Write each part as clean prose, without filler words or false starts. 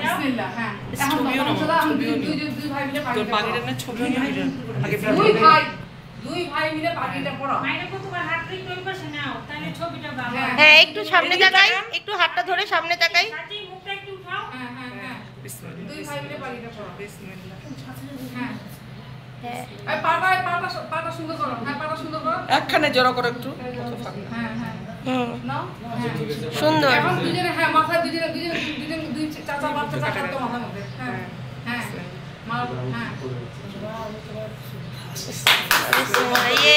বিসমিল্লাহ। হ্যাঁ এখন দুই ভাই মিলে তোর পাখিটা না ছবিও নিয়ে আগে দুই ভাই মিলে পাখিটা পড়ো। মাইরে কো তোমার হাত রিং ওই পাশে নাও তাহলে ছবিটা ভালো। হ্যাঁ একটু সামনে তাকাই, একটু হাতটা ধরে সামনে তাকাই। সাথী মুখটা একটু উঠাও। হ্যাঁ হ্যাঁ হ্যাঁ বিসমিল্লাহ। দুই ভাই মিলে পাখিটা পড়ো। বিসমিল্লাহ। হ্যাঁ হ্যাঁ এই পাটা সুন্দর করো। হ্যাঁ পাটা সুন্দর করো। একখানে জড়ো করো একটু। হ্যাঁ হ্যাঁ নাও। সুন্দর। এখন দুজনে হ্যাঁ মাথায় দুজনে দুই চাচা বাচ্চা থাকতো মাথার মধ্যে। হ্যাঁ হ্যাঁ মা হ্যাঁ ইয়ে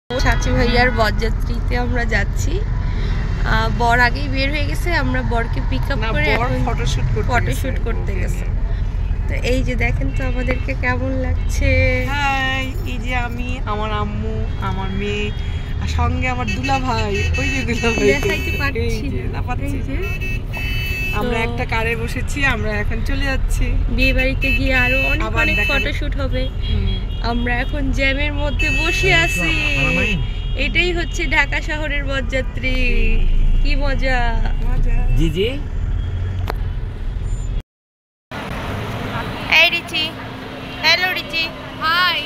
চাচি ভাইয়ার বরযাত্রীতে আমরা যাচ্ছি। বর আগেই বের হয়ে গেছে, আমরা বরকে পিক আপ করে ফটোশুট করতে গেছে। তো এই যে দেখেন তো আমাদেরকে কেমন লাগছে। হাই, এই যে আমি, আমার আম্মু, আমার মেয়ে, আর সঙ্গে আমার দুলা ভাই। ওই যে দুলা ভাই দেখাইতে পাচ্ছি না, পাচ্ছি যে আমরা একটা কারে বসেছি, আমরা এখন চলে যাচ্ছি বিয়ে বাড়িতে গিয়ে আরো অনেক ফটোশুট হবে। আমরা এখন জ্যামের মধ্যে বসে আছি। এটাই হচ্ছে ঢাকা শহরের বরযাত্রী। কি মজা। জি জি এই রিচি, হ্যালো রিচি। হাই,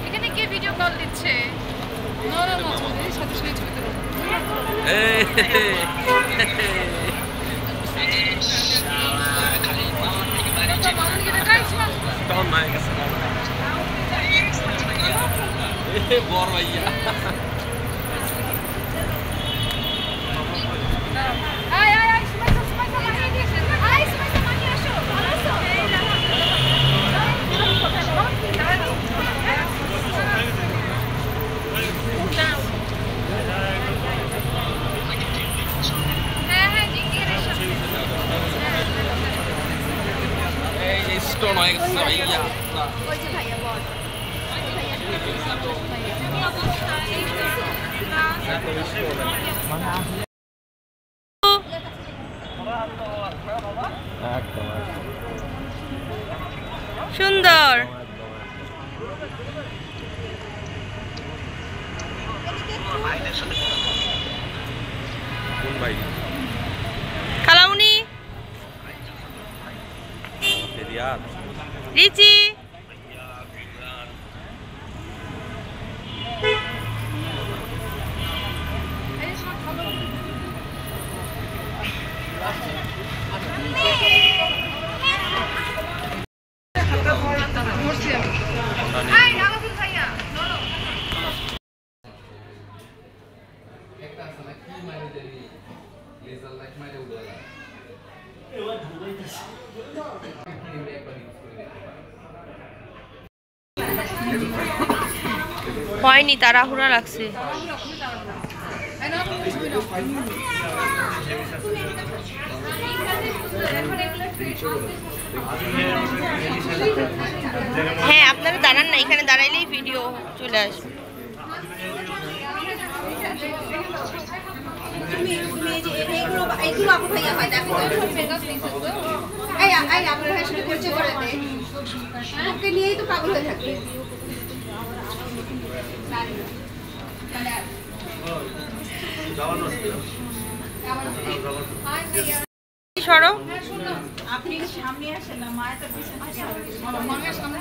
এখানে কে ভিডিও কল দিচ্ছে? নরম আছে, সাথে সাথে ছবি তুলো। বড় ভাইয়া আয় আয় আয়, সুমাইয়া মানিয়ে দিয়েছে। আয় সুমাইয়া মানিয়ে আসো। আসো। হ্যাঁ হ্যাঁ জিজ্ঞেস এই স্টোন হয়ে গেছে ভাইয়া। ওই যে ভাইয়া বল। সুন্দর। কোন ভাই? খালামুনি, রিয়াদ রিচি। আয় রাগাবুল ভাইয়া নরম। হয়নি, তাড়াহুড়া লাগছে। হ্যাঁ আপনারা দাঁড়ান না, এখানে দাঁড়াইলেই ভিডিও চলে আসবে। নিয়েই তো পাগল হয়ে থাকবে। সরো। আপনি সামনে আসেন না, মায়ের তো পিছনে সামনে।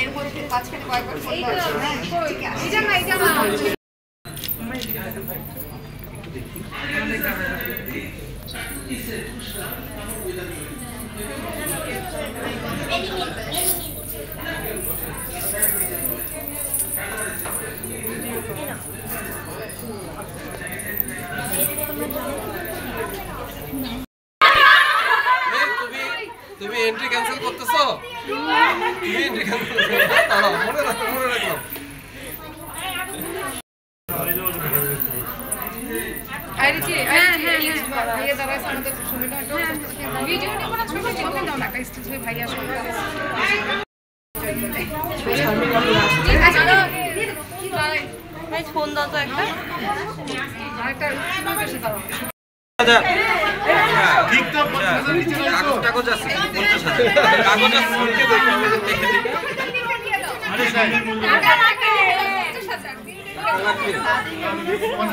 এর মধ্যে মাঝখানে কয়েকবার তুমি এন্ট্রি ক্যান্সেল করতেছো? তুমি এন্ট্রি ক্যান্সেল মনে রাখো। ভিডিও নিব না, ছবি নাও না, একটা স্টেজ হয়ে ভাইয়া ফোন দাও তো একটা। কাগজ আছে 50,000 কাগজ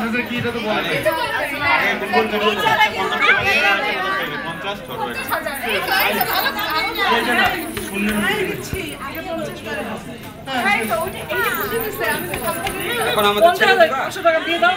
আছে কি এটা তো বলে এখন আমাদের ছেড়ে দিবা 500 টাকা দিয়ে দাও।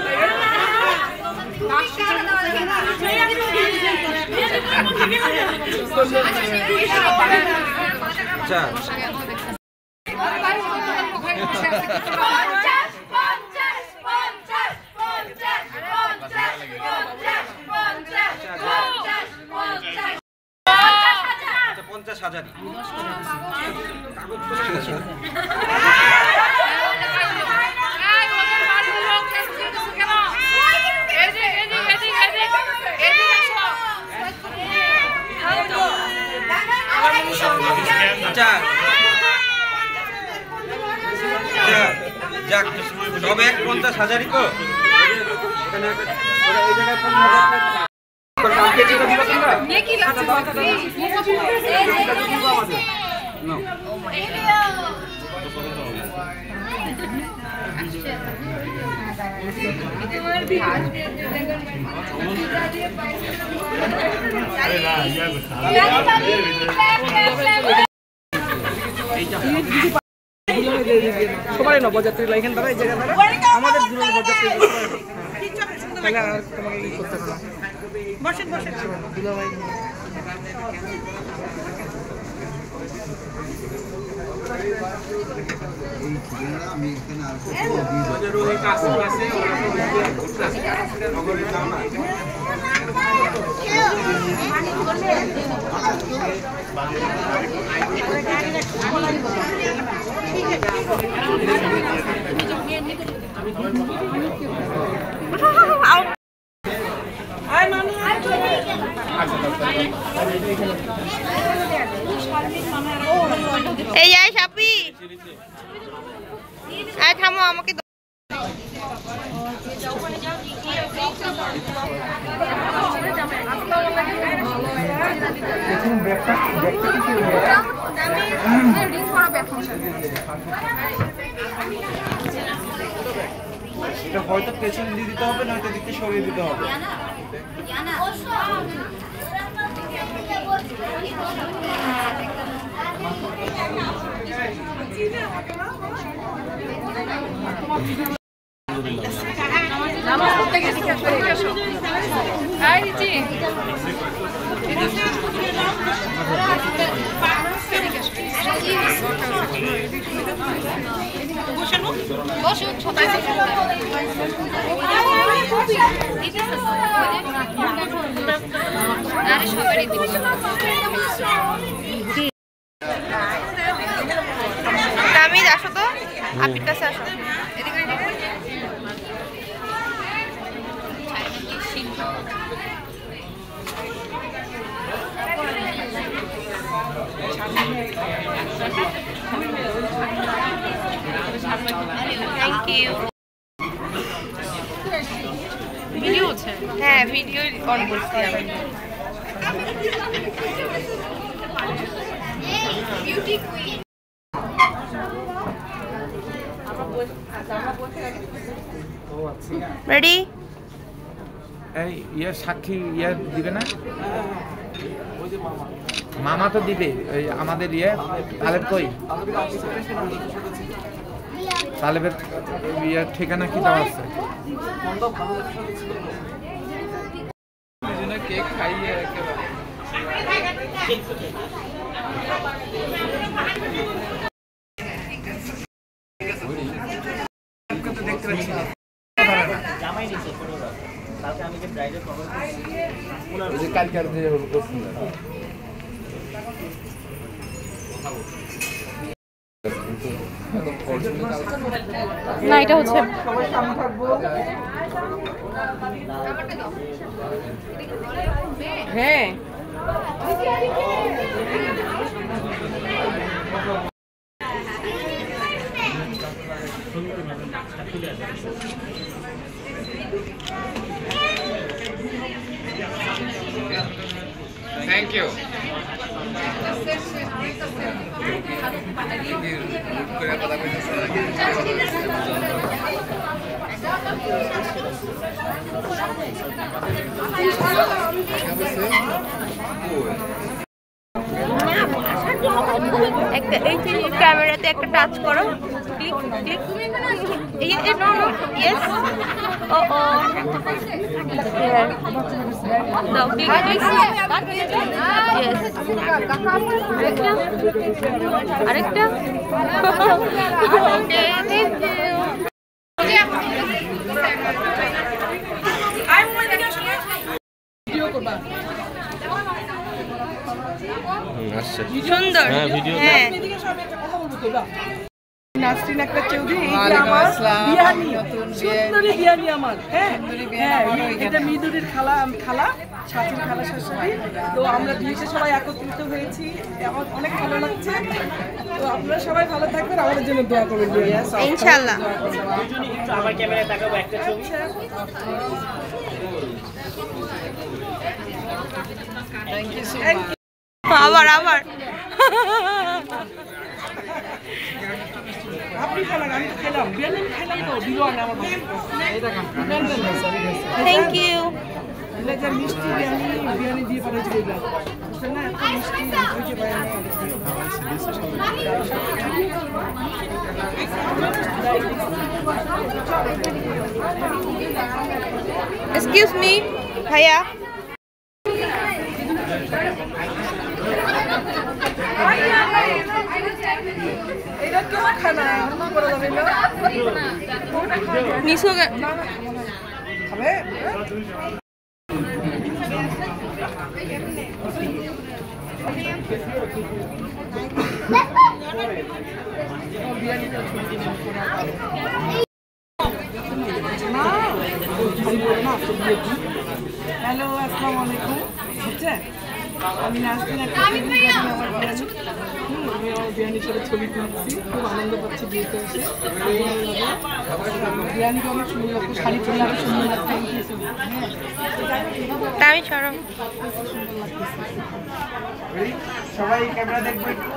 আচ্ছা যাক সব 50,000ই তো এখানে এই জায়গায় 50,000 সবাই নবযাত্রী লাইন দ্বারা এই জায়গা দ্বারা আমাদের দূর নবযাত্রী তাহলে আর তোমাকে কি করতে হবে না। বসেন বসেন দুলাভাই আমি এই যাই সাপি আয় থামো আমাকে এটা হয়তো পেছনে দিয়ে দিতে হবে, নয়তো দিকটা সরিয়ে দিতে হবে। নামাজ পড়তে গেছি আমি আসো তো আপির কাছে আসো থ্যাংক ইউ ভিডিও আছে হ্যাঁ ভিডিও অন করছি আমি বিউটি কুইন রেডি এই ইয়ে সাক্ষী ইয়ে দিবে না মামা তো দিবে ওই আমাদের ইয়ে তালেব কই তালেবের ইয়ে ঠিকানা কি দেওয়া আছে কেক খাইয়ে একেবারে না এটা হচ্ছে হ্যাঁ Thank you. একটা এই ক্যামেরাতে একটা টাচ করো ইয়েস ও ও দাও ক্লিক ইয়েস আরেকটা ওকে থ্যাংক ইউ সুন্দর হ্যাঁ নাসরিন একটা চৌধুরী, এই যে আমার বিয়ানি, সুন্দরী বিয়ানি আমার, হ্যাঁ হ্যাঁ, এটা মিদুরির খালা সাথীর খালা শাশুড়ি। তো আমরা বিয়েতে সবাই একত্রিত হয়েছি, আমার অনেক ভালো লাগছে। তো আপনারা সবাই ভালো থাকবেন, আমাদের জন্য দোয়া করবেন ইনশাআল্লাহ। আমার ক্যামেরায় তাকাবো একটা ছবি। আবার আপনি খালাম, আমি খেলাম, বিয়ানি খেলাম তো দিল না আমার থ্যাংক ইউ। মিষ্টি বিয়ানি দিয়ে পাঠিয়েছিল না, এত মিষ্টি হয়েছে এক্সকিউজ মি ভাইয়া, এটা কেউ খানা করা যাবে না, নিশো খাবে হ্যালো আসসালামু আলাইকুম, হচ্ছে আমি নাসরিন, আমি আমার বিয়ানির সাথে ছবি তুলছি, খুব আনন্দ পাচ্ছি বিয়েতে এসে। বিয়ানিকে অনেক সুন্দর লাগছে, শাড়ি পরলে আরো সুন্দর লাগছে। আমি সরম সবাই ক্যামেরা দেখবে একটু।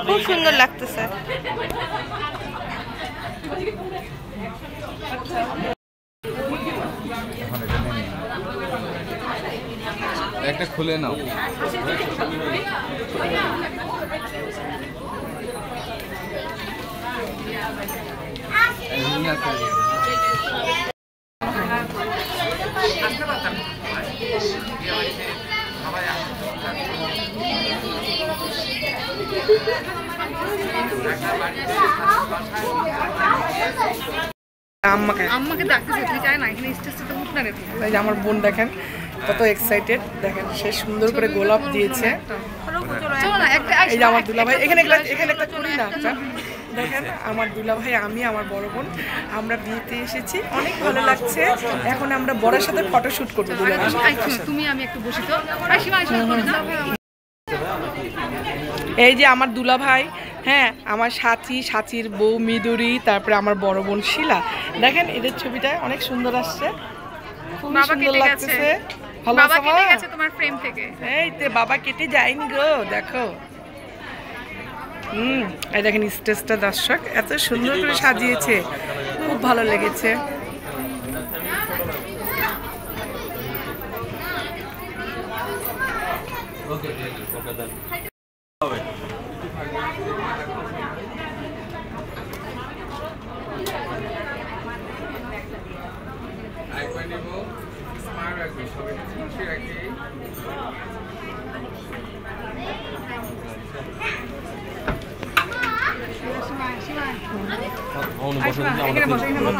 খুব সুন্দর লাগতেছে। একটা খুলে নাও। আম্মাকে ডাকতেছে, তুই চাই না এখানে স্টেজটা তো উঠ না রে। এই যে আমার বোন দেখেন কত এক্সাইটেড, দেখেন সে সুন্দর করে গোলাপ দিয়েছে। চলো না একটা এই যে আমার দুলাভাই, এখানে একটা করি না, দেখেন আমার দুলাভাই, আমি আমার বড় বোন, আমরা বিয়েতে এসেছি, অনেক ভালো লাগছে। এখন আমরা বড়ের সাথে ফটোশুট করবো দুলাভাই। তুমি আমি একটু বসি তো। সীমা এই যে আমার দুলাভাই, হ্যাঁ আমার সাথীর বউ মিদুরি, তারপরে আমার বড় বোন শিলা, দেখেন এদের ছবিটা অনেক সুন্দর আসছে, খুব সুন্দর লাগতেছে। ভালো বাবা আছে কেটে গেছে তোমার ফ্রেম থেকে। এই তো বাবা কেটে যায়নি গো, দেখো। এই দেখেন স্টেজটা, দর্শক এত সুন্দর করে সাজিয়েছে, খুব ভালো লেগেছে।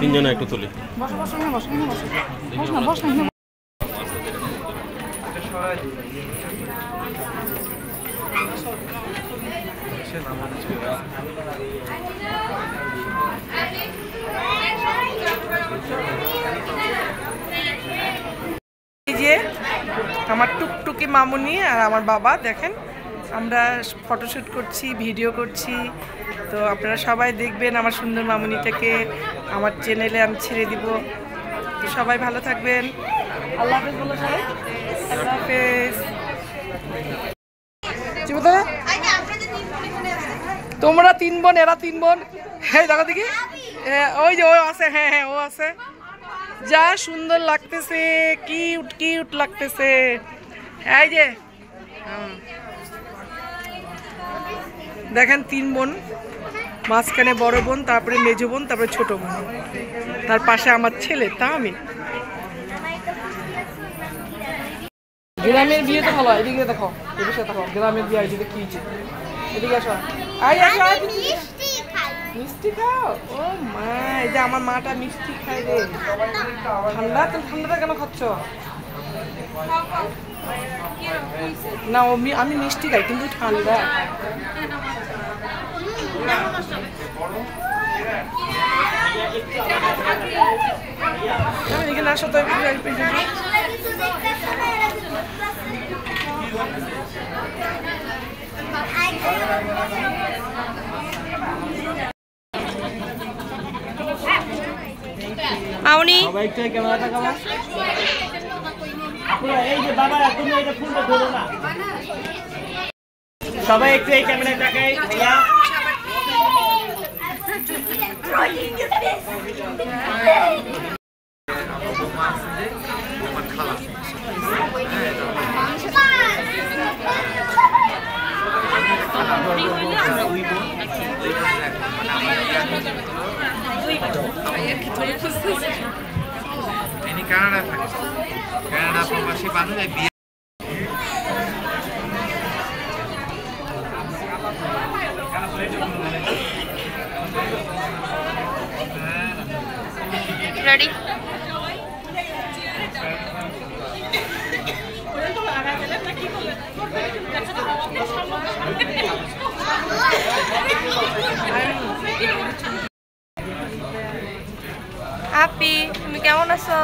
তিনজনে একটু তুলি। এই যে আমার টুকটুকি মামুনি আর আমার বাবা, দেখেন আমরা ফটোশ্যুট করছি, ভিডিও করছি। তো আপনারা সবাই দেখবেন আমার সুন্দর মামুনিটাকে, আমার চ্যানেলে আমি ছেড়ে দিব। তো সবাই ভালো থাকবেন। আল্লাহ হাফেজ বলো সবাই। আল্লাহ হাফেজ। তোমরা 3 বোন, এরা 3 বোন। হ্যাঁ দেখো দেখি, ওই যে ও আছে, হ্যাঁ হ্যাঁ ও আছে। যা সুন্দর লাগতেছে, কিউট কিউট লাগতেছে। এই যে দেখেন 3 বোন, মাঝখানে বড় বোন, তারপরে মেজো বোন, তারপরে ছোট বোন, তার পাশে আমার ছেলে, তা আমি। গ্রামের বিয়ে তো ভালো হয়। এদিকে দেখো, এদিকে দেখো, গ্রামের বিয়ে হয়েছে কি হয়েছে। এদিকে আসো, মিষ্টি খাও। ও মা, এই যে আমার মাটা মিষ্টি খায় রে। ঠান্ডা, তুমি ঠান্ডাটা কেন খাচ্ছ? না আমি মিষ্টি খাই কিন্তু ঠান্ডা। এখানে আসো তো। মামুনি সবাই একটু ক্যামেরা তাকাবা। এই যে বাবা, তুমি এটা ফুলটা ধরো না। সবাই একটু এই ক্যামেরায় তাকাই। ভাইয়া কানাডা থাকে, কানাডা প্রবাসী মানুষ বিয়ে। রেডি? আপি, তুমি কেমন আছো?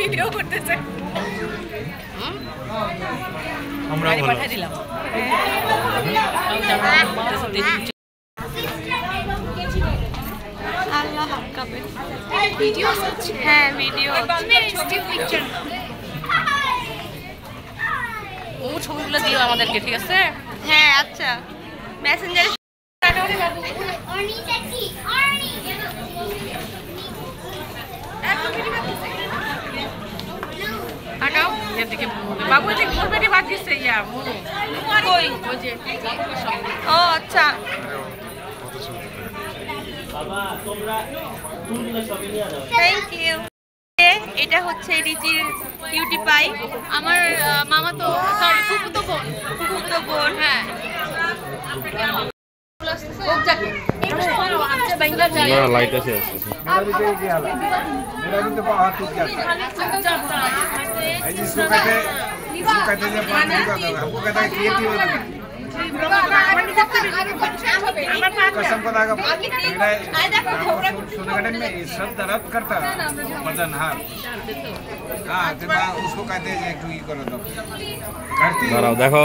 ভিডিও করতেছে। আমরা পাঠিয়ে দিলাম। আল্লাহ হাক্কাবে। ভিডিও হচ্ছে। হ্যাঁ ভিডিও। Still picture. ও ছবিগুলো দিও আমাদেরকে, ঠিক আছে? হ্যাঁ আচ্ছা, মেসেঞ্জারে। আগাও এদিকে। বাবু এদিকে ঘুরবেটি বাদ দিচ্ছে। ইয়া কই ওই যে। ও আচ্ছা, বাবা তোমরা ফুলগুলো সবই নিয়ে যাও। Thank you. এটা হচ্ছে রিচির কিউটি পাই। আমার মামা তো, সরি ফুফুতো বোন। ফুফুতো বোন। হ্যাঁ লাইট আছে। कसम खुदा का सुनगढ़ में ये सब दर्द करता मदन हार। हाँ तो मैं उसको कहते हैं कि ये करो तो करती है। देखो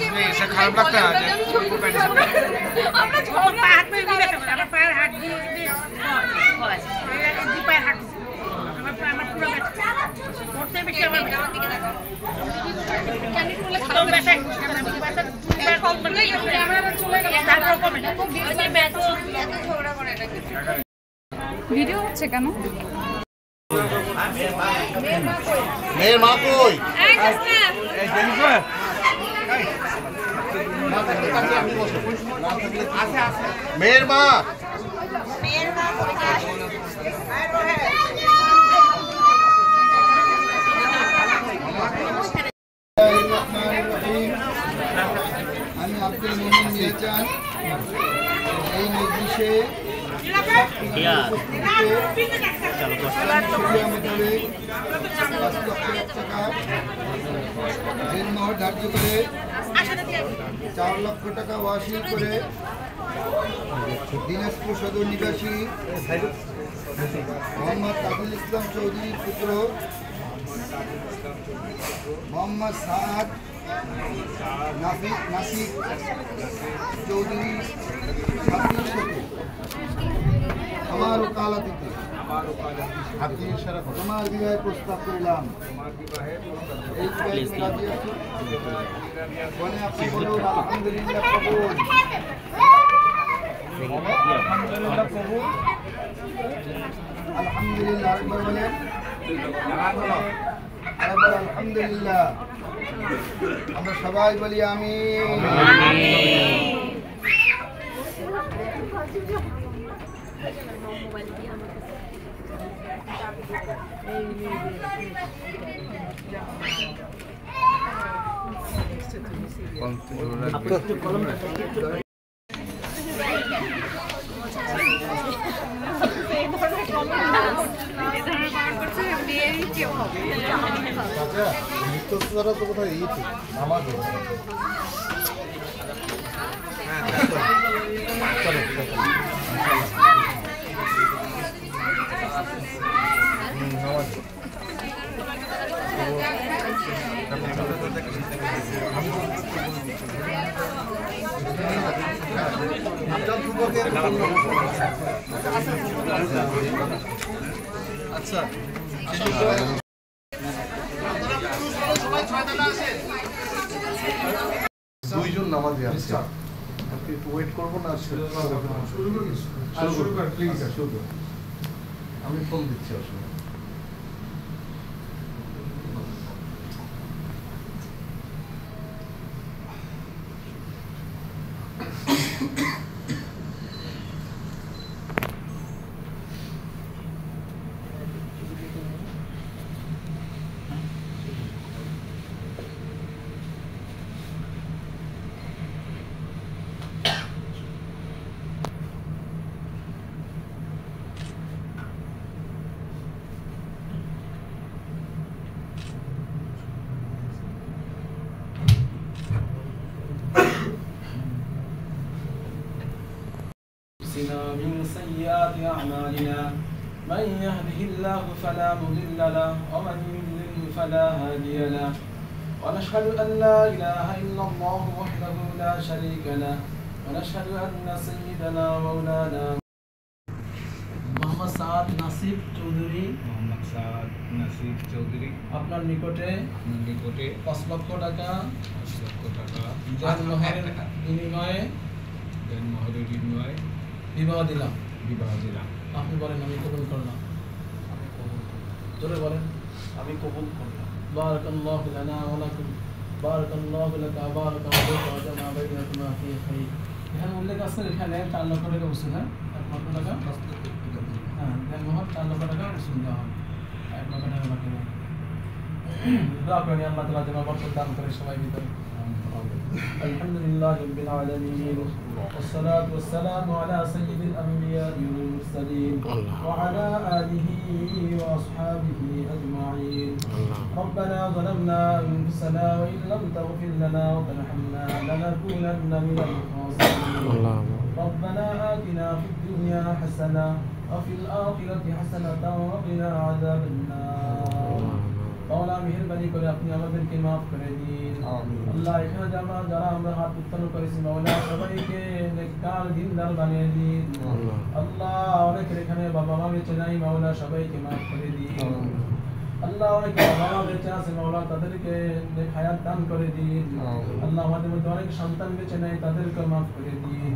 इसमें ऐसा खराब लगता है उसको कहते हैं हाथ में भी रखा हमारा पैर हाथ दी पैर हाथ हमारा पूरा করতে বেশি আমার ক্যান্ডি ফুলে খাওয়া বেশি ভিডিও হচ্ছে কেন? মেয়ের মা কই? মেয়ের মা আমি আব্দুল মোমিন মিয়াজান এই মজলিসে ঋণমোহর ধার্য করে 4 লক্ষ টাকা ওয়াসিল করে দিনাজপুর সদর নিবাসী মোহাম্মদ তাজুল ইসলাম চৌধুরীর পুত্র মোহাম্মদ সাদ নাসিক চৌধুরী আমার ওকালতিতে তোমার বিবাহের প্রস্তাব করিলাম। এই বিবাহে রাজি আছো? বলে আপনি বলুন আলহামদুলিল্লাহ কবুল। আলহামদুলিল্লাহ একবার বলেন, আরেকবার আলহামদুলিল্লাহ। আমরা সবাই বলি আমিন। তো কোথায় আমাদের আচ্ছা দুইজন নামাজি আছে, আপনি একটু ওয়েট করবো না? শুরু কর প্লিজ, শুরু কর। আমি ফোন দিচ্ছি আসলে। من سيئات أعمالنا من يهده الله فلا مضل له ومن يضلل فلا هادي له ونشهد أن لا إله إلا الله وحده لا شريك له ونشهد أن سيدنا ومولانا মোহাম্মদ সাদ নাসিব চৌধুরী আপনার নিকটে 5 লক্ষ টাকা দেনমোহরের বিনিময়ে বিবাহ দিলাম। আপনি বলেন আমি কবুল করলাম। জোরে বলেন আমি কবুল করলাম। বারাকাল্লাহু লানা ওয়া লাকুম বারাকাল্লাহু লাকা বারাকাল্লাহু ওয়া জামা বাইনাকুমা ফি খাইর। এখানে উল্লেখ আছে এখানে 4 লক্ষ টাকা উসুল, হ্যাঁ 1 লক্ষ টাকা, হ্যাঁ দেনমোহর 4 লক্ষ টাকা উসুল দেওয়া হবে, 1 লক্ষ টাকা বাকি নেই। দোয়া করেন আল্লাহ তাআলা যেন বরকত দান করে সবাই ভিতরে। আলহামদুলিল্লাহি রাব্বিল আলামিন والصلاة والسلام على سيد الأنبياء والمرسلين وعلى آله وأصحابه أجمعين. ربنا ظلمنا أنفسنا وإن لم تغفر لنا وترحمنا لنكونن من الخاسرين. ربنا آتنا في الدنيا حسنة وفي الآخرة حسنة وقنا عذاب النار. মাওলা মেহেরবানি করে আপনি আমাদেরকে মাফ করে দিন। আল্লাহ এখানে যারা আমরা হাত উত্তোলন করেছি মাওলা সবাইকে নেককার দিনদার বানিয়ে দিন। আল্লাহ অনেকের এখানে বাবা মা বেঁচে নাই মাওলা সবাইকে মাফ করে দিন। আল্লাহ অনেকে বাবা মা বেঁচে আছে মাওলা তাদেরকে নেক হায়াত দান করে দিন। আল্লাহ আমাদের মধ্যে অনেক সন্তান বেঁচে নাই তাদেরকে মাফ করে দিন।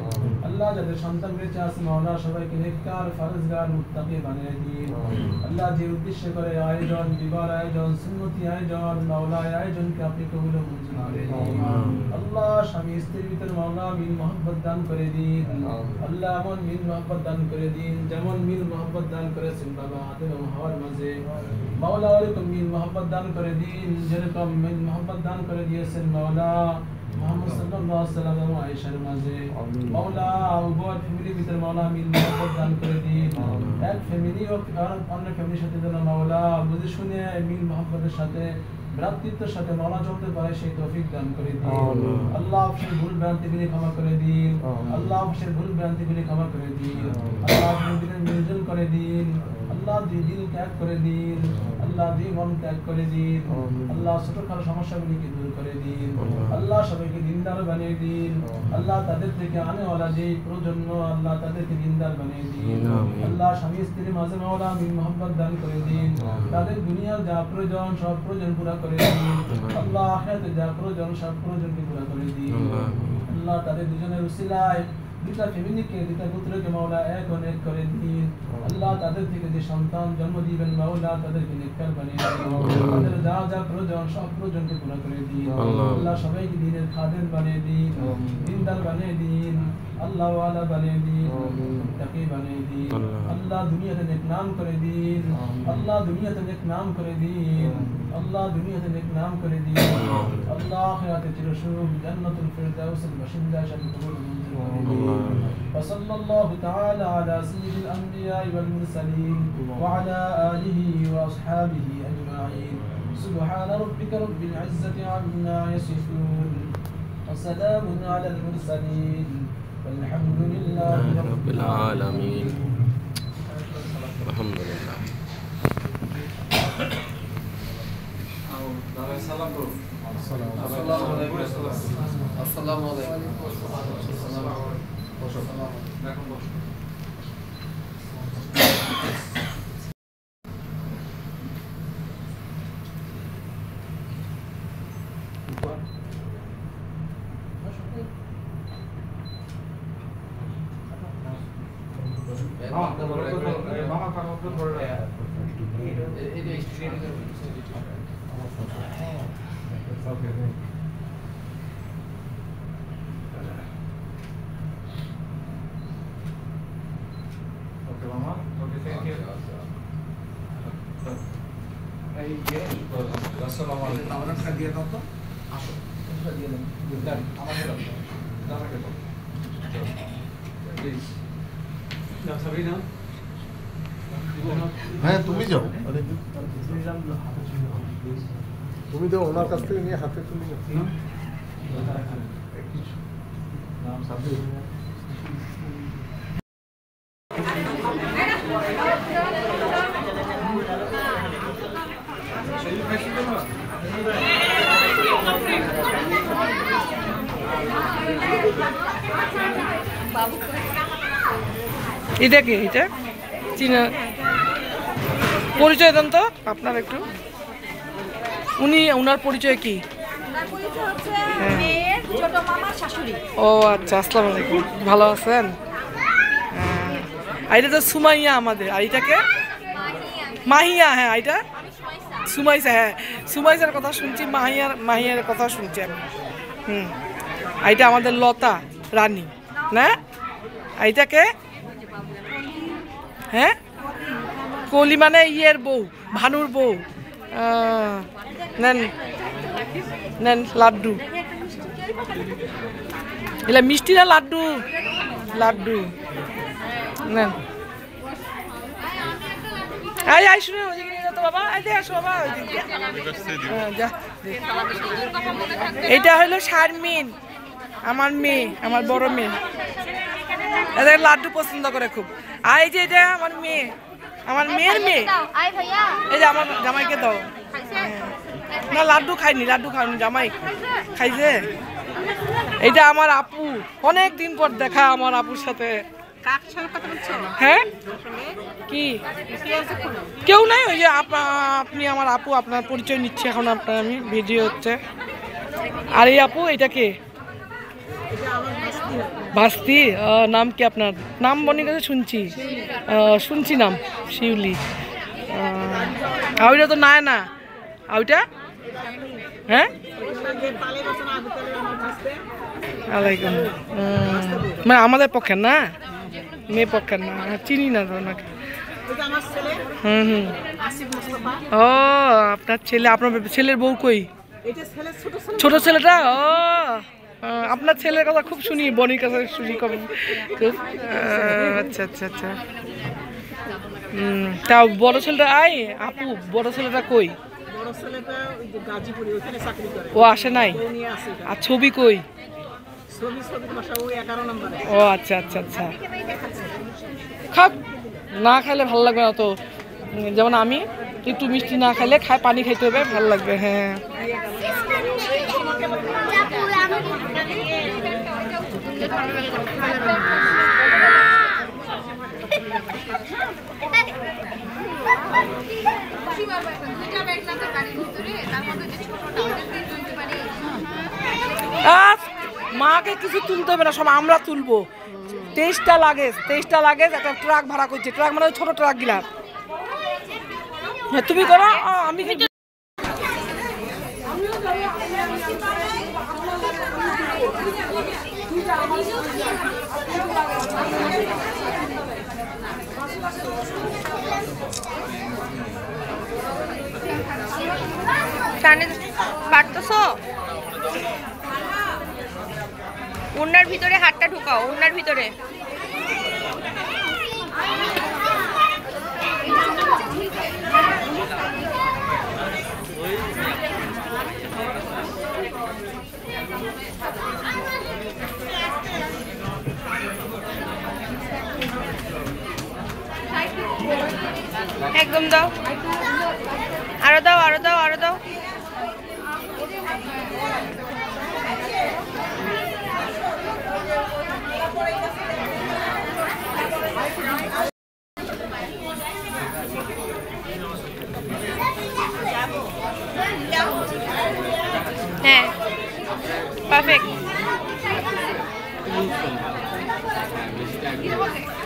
আল্লাহ যাদের সন্তান বেঁচে আছে মাওলা সবাইকে নেককার ফরজগার মুত্তাকি বানিয়ে দিন। আল্লাহ যে উদ্দেশ্য করে আয়োজন বিবাহ আয়োজন সুন্নতি আয়োজন মাওলা আয়োজনকে আপনি কবুল ও মঞ্জুর করে দিন। আল্লাহ স্বামী স্ত্রীর ভিতরে মাওলা মিল মোহাব্বত দান করে দিন। আল্লাহ এমন মিল মোহাব্বত দান করে দিন যেমন মিল মোহাব্বত দান করেছেন বাবা আদম ও হাওয়ার মাঝে। মাওলা ওরকম মিল মোহাব্বত দান করে দিন যেরকম মিল মোহাব্বত দান করে দিয়েছেন মাওলা মুহাম্মদ সাল্লাল্লাহু আলাইহি ওয়াসাল্লাম ও আয়েশার মাঝে। মাওলা উভয় ফ্যামিলির ভিতরে মাওলা মিল মোহাব্বত দান করে দিন। এক ফ্যামিলি ও অন্য ফ্যামিলির সাথে যেন মাওলা বুঝে শুনে মিল মোহাব্বতের সাথে ভ্রাতৃত্বের সাথে মাওলা চলতে পারে সেই তৌফিক দান করে দিন। আল্লাহ আপনার ভুল ভ্রান্তিগুলি ক্ষমা করে দিন। আল্লাহ আপনার ভুল ভ্রান্তিগুলি ক্ষমা করে দিন। আল্লাহ আপনার দিনের মিলজুল করে দিন। আল্লাহ দুই দিল ত্যাগ করে দিন, আল্লাহ দুই মন ত্যাগ করে দিন, আল্লাহ ছোটখাটো সমস্যাগুলিকে দূর করে দিন, আল্লাহ সবাইকে দিনদার বানিয়ে দিন, আল্লাহ তাদের থেকে আনেওয়ালা যে প্রজন্ম আল্লাহ তাদেরকে দিনদার বানিয়ে দিন, আল্লাহ স্বামী স্ত্রীর মাঝে মাওলা মিল মোহাম্মত দান করে দিন, তাদের দুনিয়ার যা প্রয়োজন সব প্রয়োজন পুরা করে দিন, আল্লাহ আখিরাতে যা প্রয়োজন সব প্রয়োজনকে পুরা করে দিন, আল্লাহ তাদের দুজনের উসিলায় দুটা ফ্যামিলিকে দুটা পুত্রকে মাওলা এক অনেক করে দিন, আল্লাহ তাদের থেকে যে সন্তান জন্ম দিবেন মাওলা তাদেরকে নেককার বানিয়ে দিন, তাদের যা যা প্রয়োজন সব প্রয়োজনকে পুরা করে দিন, আল্লাহ সবাইকে দিনের খাদেম বানিয়ে দিন, দিনদার বানিয়ে দিন, আল্লাহ ওয়ালা বানিয়ে দিন, মুত্তাকি বানিয়ে দিন, আল্লাহ দুনিয়াতে নেক নাম করে দিন, আল্লাহ দুনিয়াতে নেক নাম করে দিন, আল্লাহ দুনিয়াতে নেক নাম করে দিন, আল্লাহ আখিরাতে চিরসুখ জান্নাতুল ফিরদাউসের বাসিন্দা হিসেবে কবুল মঞ্জুর করে দিন। وصلى الله تعالى على سيد الأنبياء والمرسلين وعلى آله وأصحابه أجمعين. سبحان ربك رب العزة عما يصفون وسلام على المرسلين والحمد لله رب العالمين. الحمد لله. السلام عليكم. হ্যাঁ তুমি যাও, তুমি তো ওনার কাছ থেকে নিয়ে হাতে তুলে যাও। এটা কি? এটা চীনা পরিচয় দেন তো আপনার একটু। উনার পরিচয় কি? ও আচ্ছা, আসসালামু আলাইকুম, ভালো আছেন? এটা তো সুমাইয়া আমাদের, আর এটাকে মাহিয়া। হ্যাঁ এটা সুমাইসা। হ্যাঁ সুমাইসার কথা শুনছি, মাহিয়ার কথা শুনছি আমি। এইটা আমাদের লতা রানী না? এইটাকে হ্যাঁ কলি মানে ইয়ের বউ, ভানুর বউ। নেন নেন লাড্ডু, এগুলা মিষ্টি না লাড্ডু? লাড্ডু নেন। আই শুনে বাবা, আসো বাবা। এটা হলো শারমিন, আমার মেয়ে, আমার বড় মেয়ে। এদের লাড্ডু পছন্দ করে খুব। আর এই যে এটা আমার মেয়ে, আমার মেয়ের মেয়ে। এই যে আমার জামাইকে দাও। না লাড্ডু খাইনি, লাড্ডু খাইনি, জামাই খাইছে। এইটা আমার আপু, অনেক দিন পর দেখা আমার আপুর সাথে। হ্যাঁ কি কেউ নাই, ওই যে আপনি আমার আপু, আপনার পরিচয় নিচ্ছি এখন আপনার, আমি ভিডিও হচ্ছে। আর এই আপু এটা কে? ভাস্তি। নাম কি আপনার? নাম বনি কাছে শুনছি নাম শিউলি। ওইটা তো নাই না, ওইটা হ্যাঁ আলাইকুম। মানে আমাদের পক্ষে না, মেয়ে পক্ষের না, চিনি না তো ওনাকে। ও আপনার ছেলে, আপনার ছেলের বউ কই? ছোট ছেলেটা। ও আপনার ছেলের কথা খুব শুনি, বনির কাছে শুনি কম। আচ্ছা আচ্ছা আচ্ছা। তা বড় ছেলেটা আই আপু, বড় ছেলেটা কই? ও আসে নাই? আর ছবি কই? ও আচ্ছা আচ্ছা আচ্ছা। খাক, না খাইলে ভালো লাগবে না তো। যেমন আমি একটু মিষ্টি না খাইলে পানি খাইতে হবে, ভালো লাগবে। হ্যাঁ মাকে কিছু তুলতে হবে না, সব আমরা তুলবো। 23টা লাগেজ একটা ট্রাক ভাড়া করছে, ট্রাক মানে ছোট ট্রাক গিলা। হ্যাঁ তুমি করো, আমি পারতেছ? ওনার ভিতরে হাতটা ঢুকাও, ওনার ভিতরে। একদম দাও, আরো দাও, আরো দাও, আরো দাও। হ্যাঁ পারফেক্ট,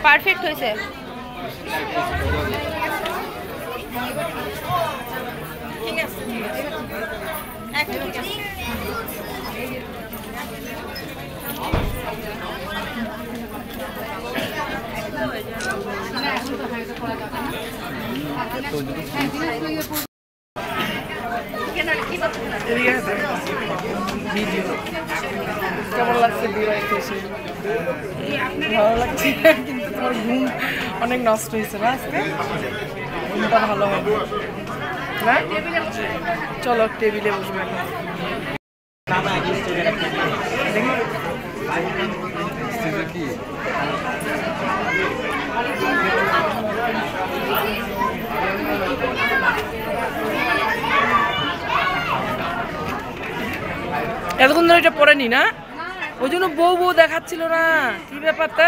পারফেক্ট হয়েছে। ঠিক আছে, কেমন লাগছে বিয়েতে এসে? ভালো লাগছে, কিন্তু তোমার ঘুম অনেক নষ্ট হয়েছে না আজকে? ঘুমটা ভালো হবে না? চলো টেবিলে বসবো। এতক্ষণ ধরে এটা পড়েনি না, ওই জন্য বউ দেখাচ্ছিল না। কি ব্যাপারটা?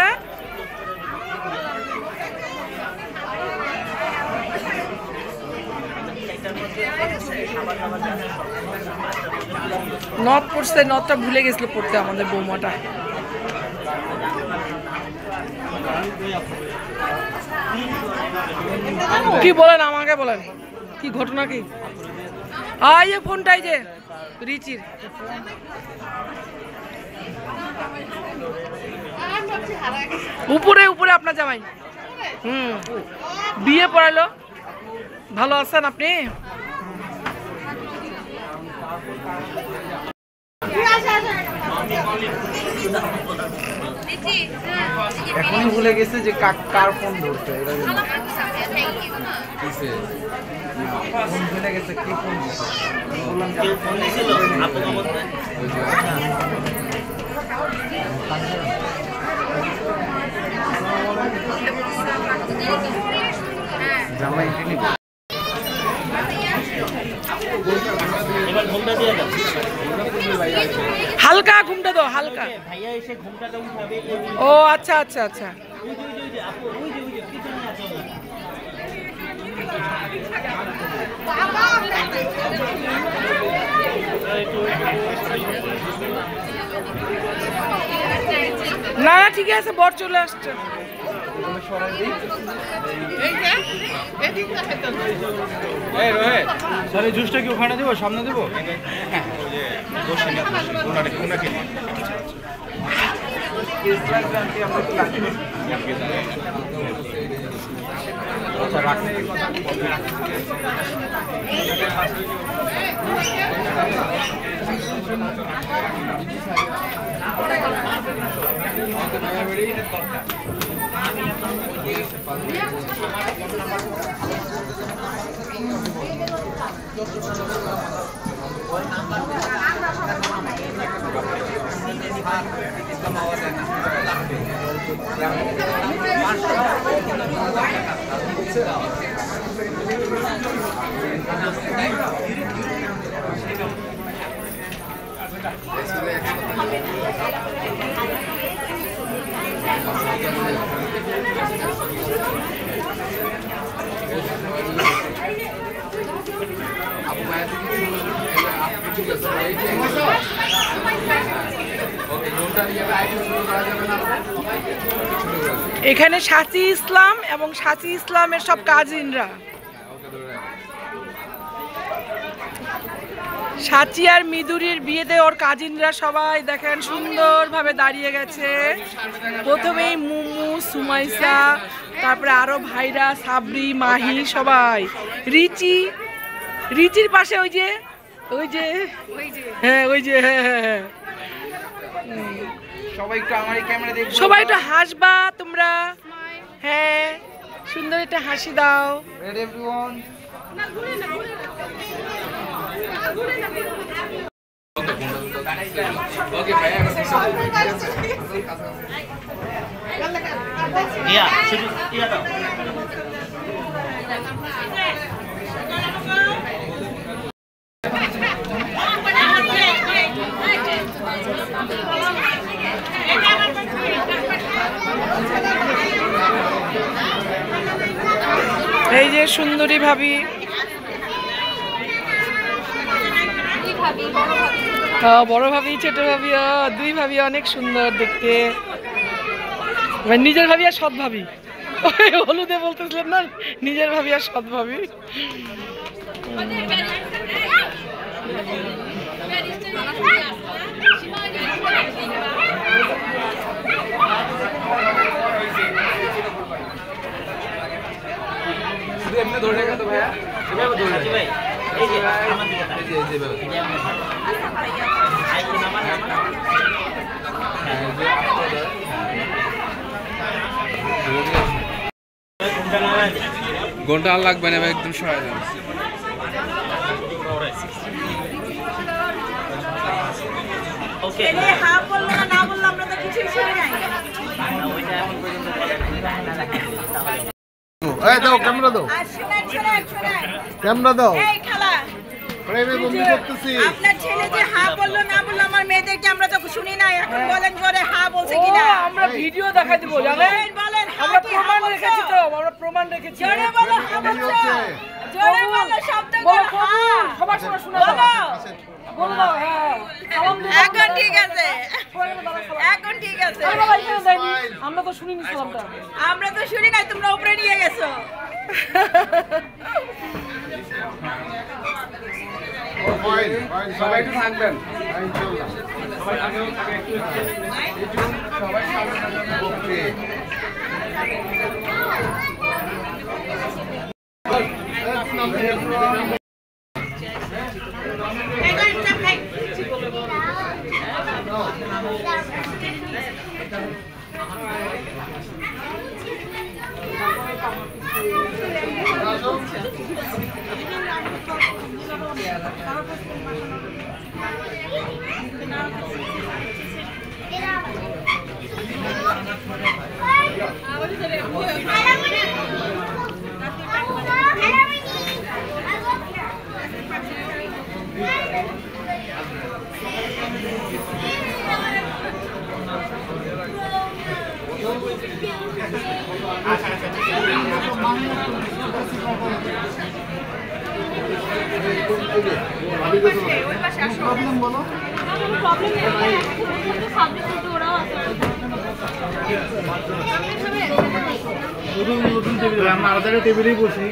নথ পড়ছে, নথটা ভুলে গেছিল পড়তে আমাদের বৌমাটা। কি বলেন, আমাকে বলেন কি ঘটনা কি? এই ফোনটাই যে রিচির, উপরে উপরে আপনার জামাই বিয়ে পড়াইলো। ভালো আছেন আপনি? এখনই ভুলে গেছে যে কার ফোন ধরতে, ফোন ভুলে গেছে। কি ফোন দিচ্ছে? বললাম যে ফোন দিছিল আপু বলতে জামাই তিনি এবার ঘুমটা দিয়ে দাও, হালকা ঘুমটা দাও, হালকা। ভাইয়া এসে ঘুমটাটা উঠাবে। ও আচ্ছা আচ্ছা আচ্ছা। না না ঠিক আছে, বর চলে আসছে। তাহলে জুসটা কি ওখানে দেবো, সামনে দেবো? এখানে সাচি ইসলাম এবং সাচি ইসলামের সব কাজিনরা, সাচি আর মিদুরির বিয়েতে ওর কাজিনরা সবাই দেখেন সুন্দরভাবে দাঁড়িয়ে গেছে। প্রথমেই মুমু, সুমাইসা, তারপরে আরো ভাইরা সাবরি, মাহি সবাই। রিচির পাশে ওই যে হ্যাঁ ওই যে হ্যাঁ সবাই একটু হাসবা তোমরা। হ্যাঁ সুন্দর একটা হাসি দাও। এই যে সুন্দরী ভাবি, বড় ভাবি, ছোট ভাবি, দুই ভাবি অনেক সুন্দর দেখতে। নিজের ভাবি আর সৎ ভাবি, হলুদে বলতেছিলেন না, নিজের ভাবি আর সৎ ভাবি। ধরে গেল ভাইয়া, ভাই এই যে আমার দিকে ঘন্টা আর লাগবে না, একদম সরাই দেন। ওকে হ্যাঁ বললো না বললো আমরা তো কিছুই শুনি নাই। এই দাও ক্যামেরা দাও, ক্যামেরা দাও। এই খালা প্রেমে বন্ধু করতেছি। আপনার ছেলে যে হ্যাঁ বললো না বললো আমার মেয়েদেরকে আমরা তো শুনি না, এখন বলেন জোরে হ্যাঁ বলছে কিনা। আমরা ভিডিও দেখাই দেব, জানেন বলেন আমরা প্রমাণ রেখেছি তো, আমরা প্রমাণ রেখেছি। জোরে বলো হ্যাঁ বলছে, জোরে বলো শব্দ করে হ্যাঁ সবার সঙ্গে শোনা দাও, বলো দাও হ্যাঁ। এখন ঠিক আছে, এখন ঠিক আছে। আমরা তো শুনিনি সালামটা, আমরা তো শুনি নাই, তোমরা উপরে নিয়ে গেছো। সবাই একটু থাকবেন, নতুন টেবিল, আমরা আলাদা টেবিলেই বসি।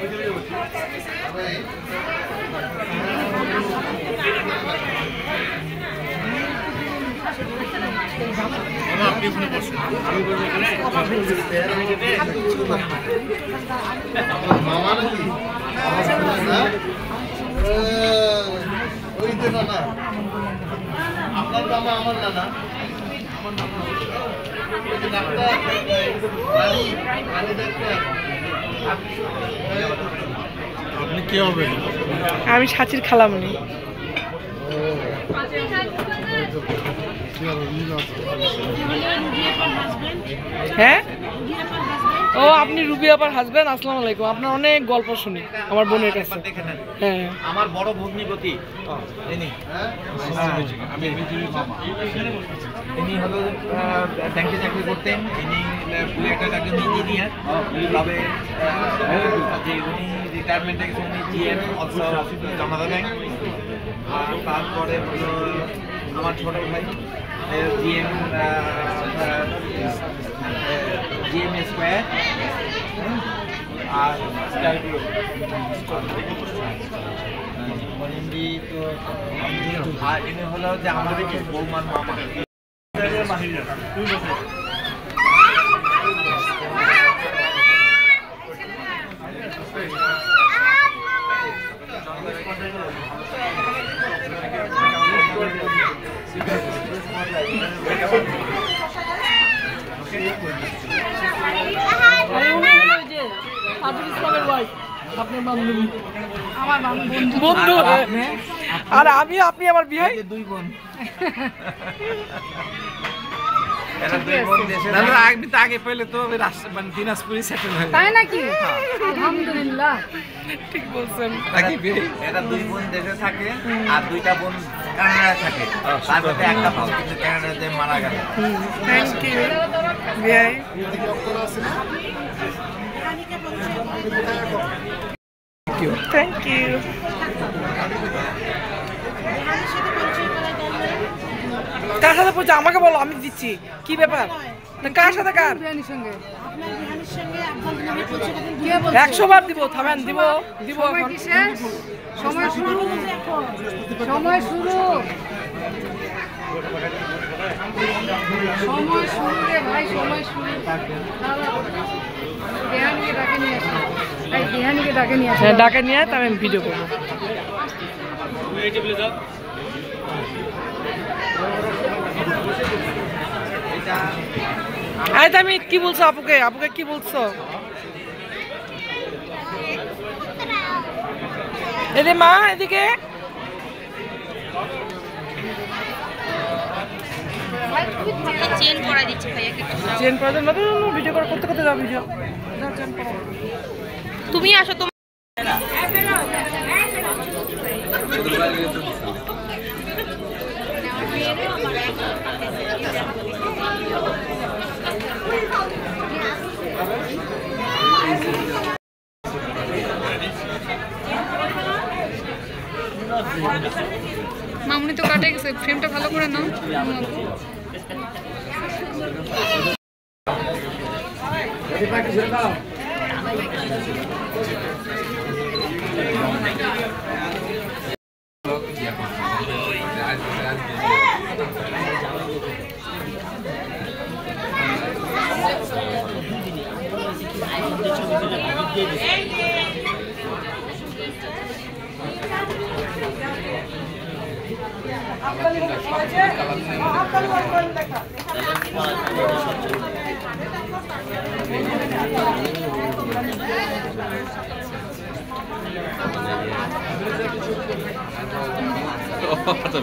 আপনি ওখানে বসেন, আমি বলবো এখানে মামা নাকি ওই যে নানা, আপনার মামা আমার নানা, আমি সাচির খালামণি। হ্যাঁ, ও আপনি রুবি আপার হাজবেন্ড। আসসালামু আলাইকুম। আপনার অনেক গল্প শুনি আমার বোনের কাছে। হ্যাঁ, আমার বড় ভগ্নিপতি ইনি, আমি মিঠুরির মামা। ইনি হলো ব্যাংকে চাকরি করতেন। ইনি একটা একজন ইঞ্জিনিয়ার, তবে উনি রিটায়ারমেন্টে গেছেন জিএম অলসো জমাদা ব্যাংক। আর তারপরে হলো আমার ছোট ভাই জিএম স্কোয়ার আর আর ইনি হলো যে আমাদের বৌমার মামা। বন্ধু, আর আমি, আপনি আমার বিয়ে। দুই বোন। আগে পেলে তো দিনাজপুরি সেটেল হয়ে তাই নাকি? আলহামদুলিল্লাহ, ঠিক বলছেন। এরা দুই বোন দেশে থাকে আর দুইটা বোন কানাডায় থাকে। তার মধ্যে একটা বোন কিন্তু কানাডাতে মারা গেল। থ্যাংক ইউ ভাই। Thank you. কার সাথে পড়ছে আমাকে বলো, আমি দিচ্ছি। কি ব্যাপার? কার সাথে? কার? 100 বার দিব। থামেন, দিব দিব। সময় শুরু, সময় শুরু, সময় শুরু রে ভাই, সময় শুরু। দেহানিকে ডাকে নিয়ে আসো, দেহানিকে ডাকে নিয়ে আসো। হ্যাঁ, ডাকে নিয়ে আমি ভিডিও করবো। আয় তুমি কি বলছো আপুকে? আপুকে কি বলছো? এদিকে মা, এদিকে। চেন পরা দিচ্ছে ভাইয়াকে। চেন পরা দেন না, ভিডিও করতে করতে যাও। ভিডিও চেন পরা। তুমি আসো। তুমি মামুনি তো কাটে গেছে, ফ্রেমটা ভালো করে নাও।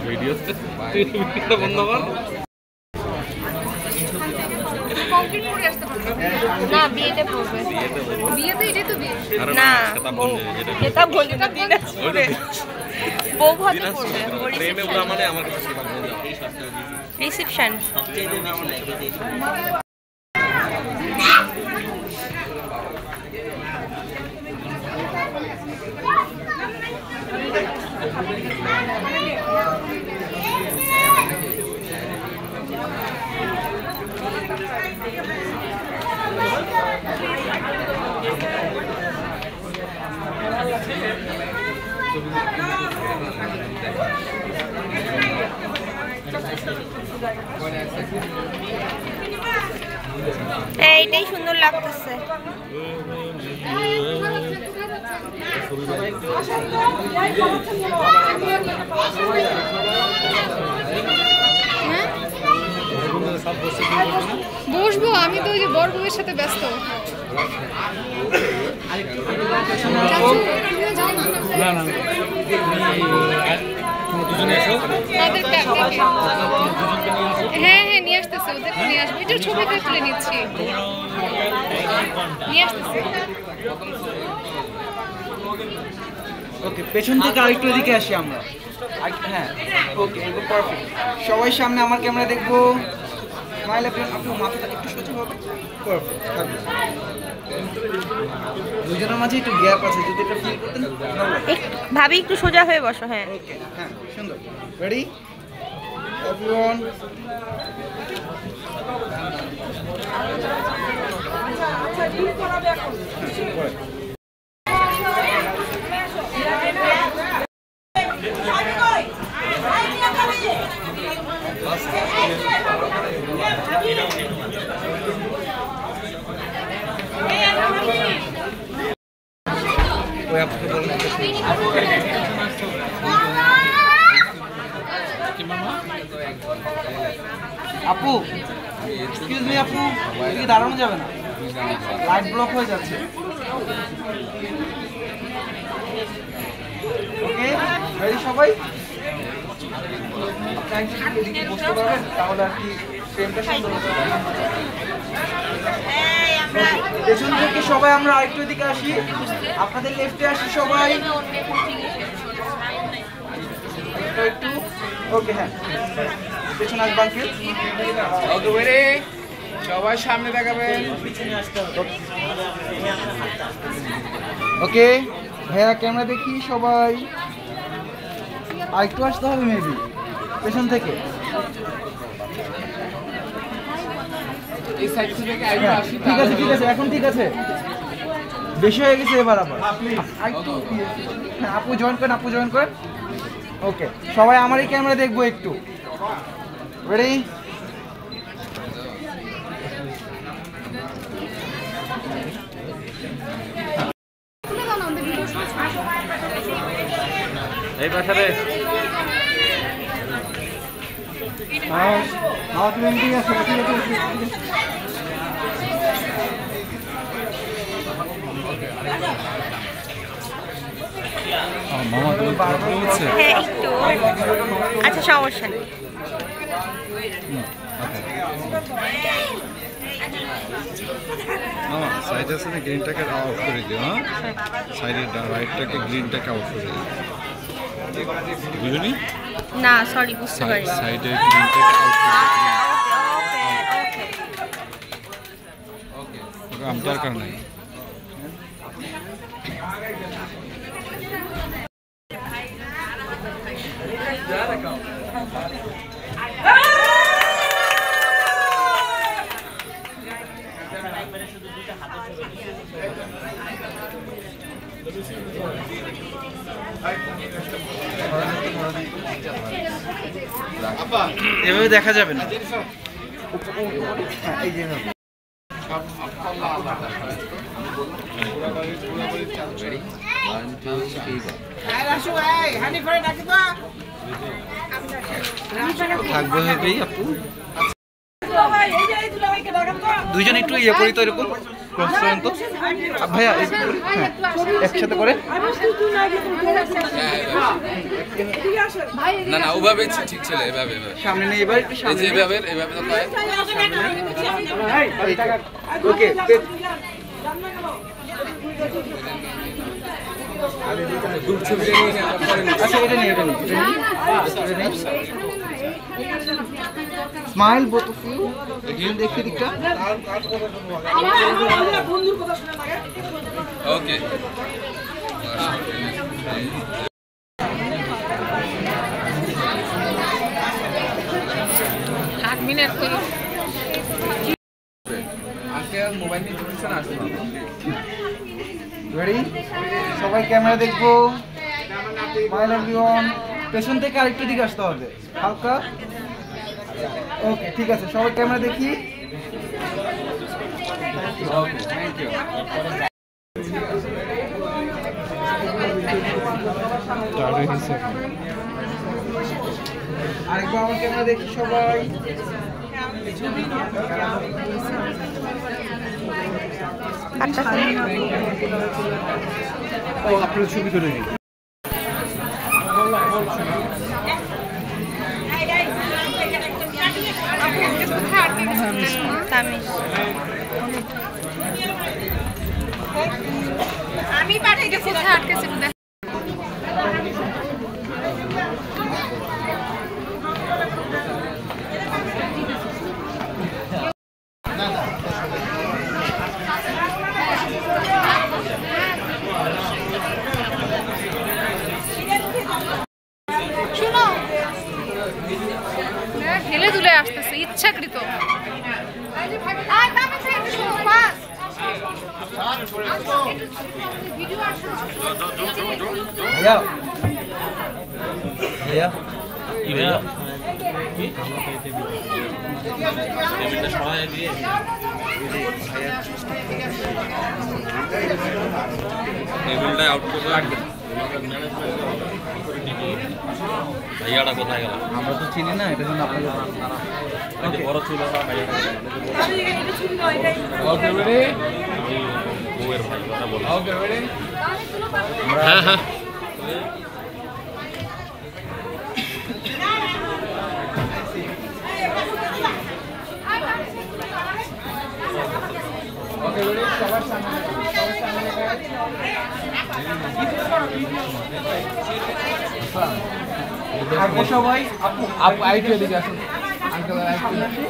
ভিডিও বন্ধ কর। না, বিয়েতে পড়বে। বিয়েতে এটাই তো বিয়ে না, এটা বলি না। দিনাজপুরে বউ ভাতে পড়বে। প্রেমে পুরা মানে আমার কাছে রিসেপশন। এইটাই সুন্দর লাগতেছে। বসবো, আমি তো ওই যে বর বউয়ের সাথে ব্যস্ত। না দুজনে এসো। হ্যাঁ হ্যাঁ নিয়ে আসতেছে, ওদেরকে নিয়ে আসবো। একটু ছবি তুলে নিচ্ছি, নিয়ে আসতেছে। ওকে, পেছন থেকে আরেকটু এদিকে আসি আমরা। হ্যাঁ ওকে, একদম পারফেক্ট। সবাই সামনে আমার ক্যামেরা দেখবো। স্মাইল আপনি মাথাটা একটু সোজা হবে। পারফেক্ট থাকবে। দুজনের মাঝে একটু গ্যাপ আছে, যদি এটা ফিল করতেন ভাবি একটু সোজা হয়ে বসো। হ্যাঁ ওকে, হ্যাঁ সুন্দর। Ready everyone? আপু এক্সকিউজ মি আপু, এদিকে দাঁড়ানো যাবে না, লাইট ব্লক হয়ে যাচ্ছে। ওকে রেডি সবাই? এদিকে বসতে পারবেন, তাহলে আর কি ফ্রেমটা সুন্দর হবে। পেছন থেকে সবাই আমরা আরেকটু এদিকে আসি, আপনাদের লেফটে আসি সবাই একটু। ওকে হ্যাঁ, পেছনে আসবে আঙ্কেল। ওকে ওরে, সবাই সামনে দেখাবেন। ওকে ভাইয়া ক্যামেরা দেখি সবাই। আর একটু আসতে হবে মেবি পেছন থেকে। এই সাইড থেকে আসি। ঠিক আছে ঠিক আছে, এখন ঠিক আছে, বেশি হয়ে গেছে এবার আবার। আপু জয়েন করেন, আপু জয়েন করেন। ওকে সবাই আমার এই ক্যামেরা দেখবো একটু। রেডি? এই পাশে মামা হচ্ছে। হ্যাঁ একটু, আচ্ছা সমস্যা নেই। মামা সাইড আছে না, গ্রিনটাকে আউট করে দিও। হ্যাঁ সাইডের রাইটটাকে গ্রিনটাকে আউট করে দিও, বুঝলি? না সরি বুঝতে পারি। সাইডে গ্রিনটাকে আউট করে দিও। ওকে ওকে, আমি দরকার নাই। এভাবে দেখা যাবে না। এই যে থাকবে হবেই আপু। দুইজন একটু ইয়ে করি তো, এরকম তো ভাইয়া একসাথে করে। না না, ওভাবে ঠিক ছিল, এভাবে সামনে নেই, এবার একটু সামনে, এইভাবে এইভাবে তো পায়। ওকে আচ্ছা, এটা নেই, এটা নেই, smile both of you. Again দেখি দিকটা। ওকে রেডি সবাই ক্যামেরা দেখবো। Smile everyone. পেছন থেকে আরেকটু দিকে আসতে হবে হালকা। ওকে ঠিক আছে, সবাই ক্যামেরা দেখি। Thank you. আরেকবার আমার ক্যামেরা দেখি সবাই। ও আপনার ছবি করে দিন। তামিজ আমি পাঠাইতে কোথায় আটকেছিল দেখ শুনো হেলে দুলে আসতেছে ইচ্ছাকৃত भैया भैया কি ভাইয়া কি টেবিলটা সরায় দিয়ে টেবিলটা আউট করে রাখবে ভাইয়াটা কোথায় গেল আমরা তো চিনি না এটা জন্য আপনাকে ওকে বড় ছিল না ভাইয়াটা ওকে রেডি বউয়ের ভাই কথা বল ওকে রেডি হ্যাঁ হ্যাঁ ওকে রেডি সবার সামনে আপু সবাই আপু আইটি এদিকে আসুন আঙ্কেল আইটি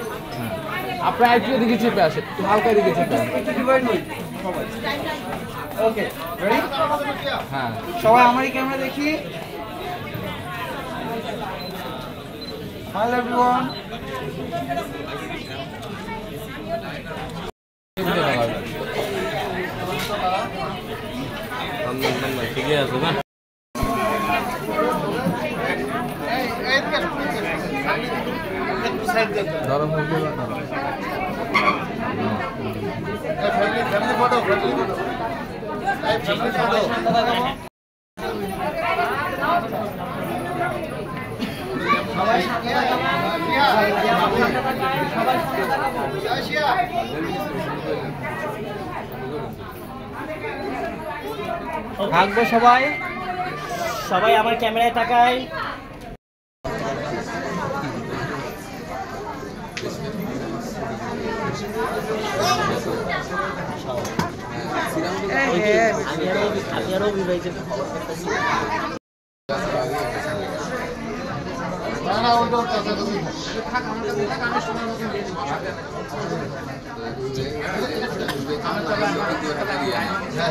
আপনার আইটি এদিকে চেপে আসে একটু হালকা এদিকে চেপে একটু ডিভাইড হই সবাই ওকে রেডি হ্যাঁ সবাই আমারই ক্যামেরা দেখি হ্যালো এভরিওয়ান ঠিকই আছে না ধরো মুখে ফ্যামিলি ফটো থাকবো সবাই সবাই আমার ক্যামেরায় তাকায়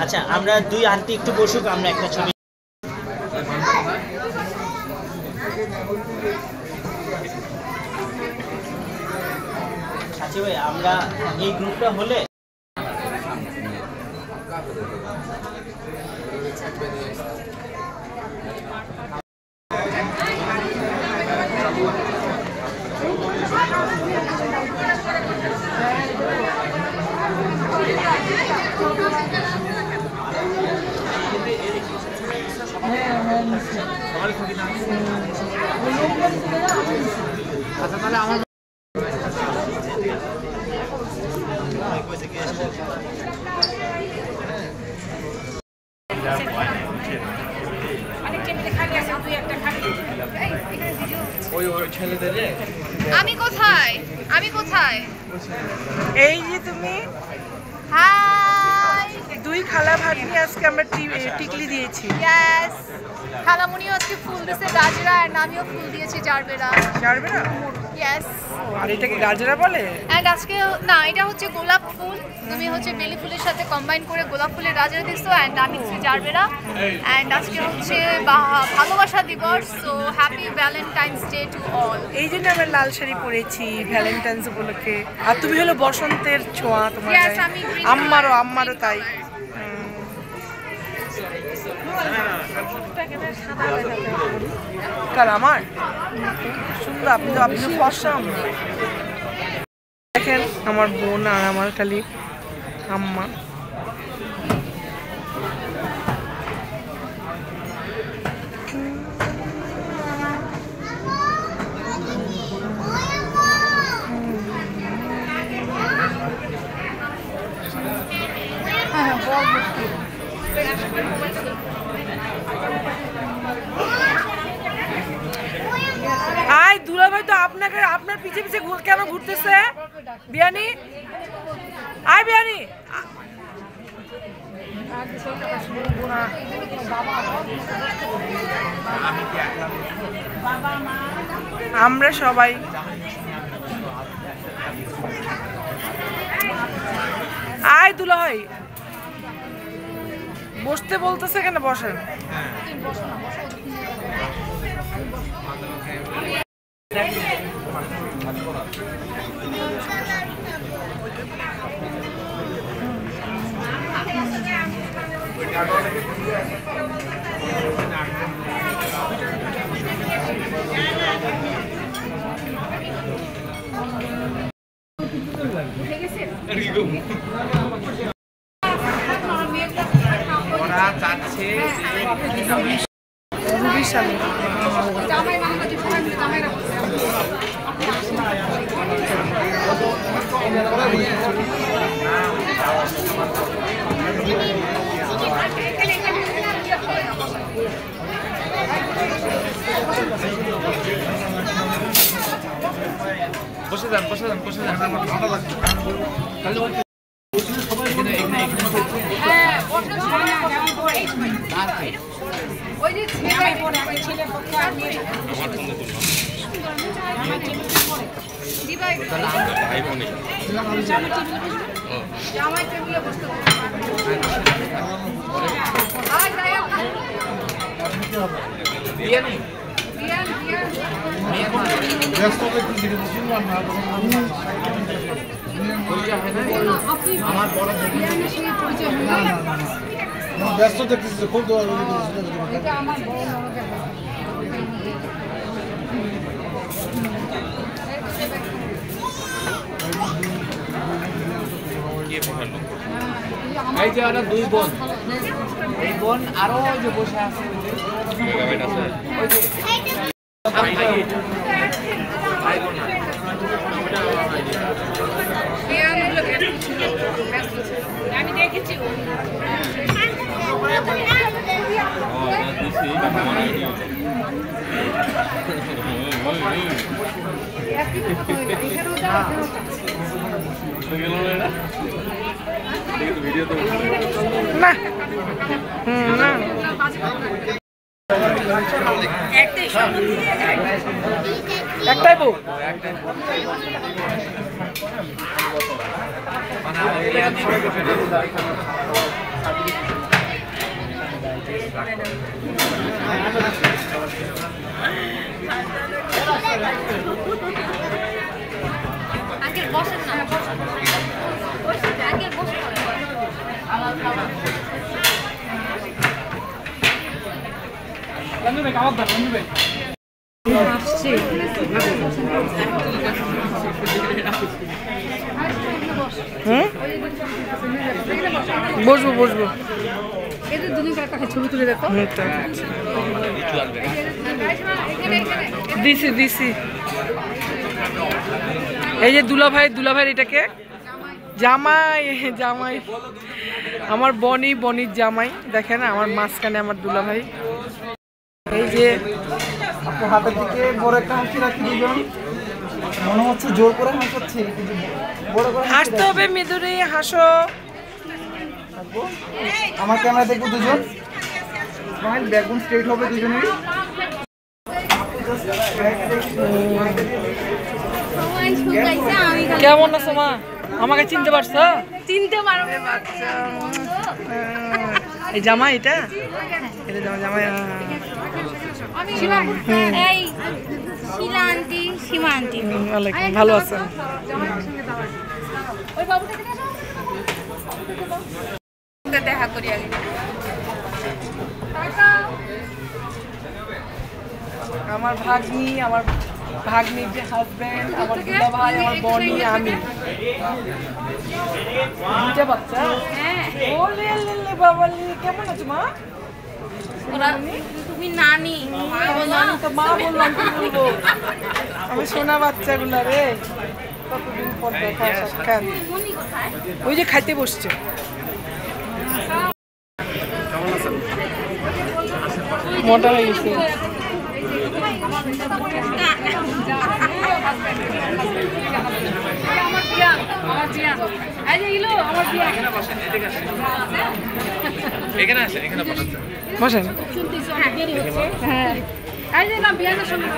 আচ্ছা আমরা দুই আন্টি একটু বসুক আমরা একটা ছবি আচ্ছা ভাই আমরা এই গ্রুপটা হলে আচ্ছা তাহলে আমার আমি কোথায় এই যে তুমি হাই দুই খালা ভাগ্নি আজকে আমরা টিকলি দিয়েছি ইয়েস খালামুনিও আজকে ফুল দিয়েছে গাজরা আর আমিও ফুল দিয়েছি জারবেরা ইয়েস আর এটাকে গাজরা বলে এন্ড আজকে না এটা হচ্ছে গোলাপ ফুল তুমি হচ্ছে বেলি ফুলের সাথে কম্বাইন করে গোলাপ ফুলের গাজরা দিছো এন্ড আমি দিচ্ছি জারবেরা এন্ড আজকে হচ্ছে ভালোবাসা দিবস so happy Valentine's day to all এই জন্য আমরা লাল শাড়ি পরেছি ভ্যালেন্টাইন্স উপলক্ষে আর তুমি হলো বসন্তের ছোঁয়া তোমার আম্মারও তাই কার আমার সুন্দর আপনি তো ফর্সা দেখেন আমার বোন আর আমার খালি আম্মা আয় দুলাভাই তো আপনার পিছে পিছে কেন ঘুরতেছে বিয়ানি আয় বিয়ানি আমরা সবাই আয় দুলাভাই বসতে বলতেছে কেন বসেন ওরা চাচ্ছে বসে যান বসে যান বসে যান আমার ঠান্ডা লাগছে ব্যস্ত দেখতেছি খুব এই যে ওরা দুই বোন এই বোন আরো যে বসে আছে ওই যে আমি দেখেছি একটাই বউ আঙ্কেল বসেন না আঙ্কেল বসে বসবো বসবো এদের দুদিন একটা ছবি তুলে দেখো দিছি দিছি এই যে দুলাভাই এটাকে জামাই জামাই আমার বনির জামাই দেখেন আমার মাঝখানে আমার দুলাভাই এই যে আপনার হাতের দিকে বড় একটা হাসি রাখি দুজন মনে হচ্ছে জোর করে হাসাচ্ছে বড় করে হাসতে হবে মিদুরি হাসো আমার ক্যামেরা দেখবো দুজন স্মাইল ব্যাকগ্রাউন্ড স্ট্রেট হবে দুজনেরই কেমন আছো মা আমাকে চিনতে পারছো চিনতে পারবে বাচ্চা এই জামাই এটা জামাই এই শিলা আন্টি সীমা আন্টি ভালো আছে ওই বাবুটাকে দেখা করি আগে আমার ভাগ্নির যে হাজবেন্ড আমার দুলা ভাই আমার বনি আমি দুইটা বাচ্চা ও লে লে লে বাবা লে কেমন আছো মা তুমি নানি তো মা বললাম কি বলবো আমি সোনা বাচ্চাগুলা রে কতদিন পর দেখা সাক্ষাৎ ওই যে খাইতে বসছে মোটা হয়ে গেছে বিয়ান আমার বিয়ান এই যে ইলো আমার বিয়ান এখানে বসেন এদিকে আসেন এখানে আসেন এখানে বসেন বসেন শুনতেছি অনেক দেরি হচ্ছে হ্যাঁ এই যে না বিয়ানের সঙ্গে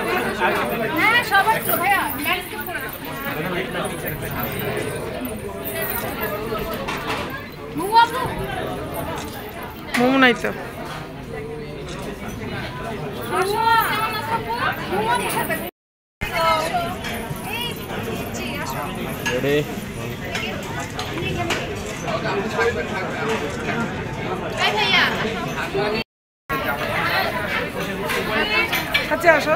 হ্যাঁ সবাই তো ভাইয়া ম্যানেজ করে মোমো নাই তো কাছে আসো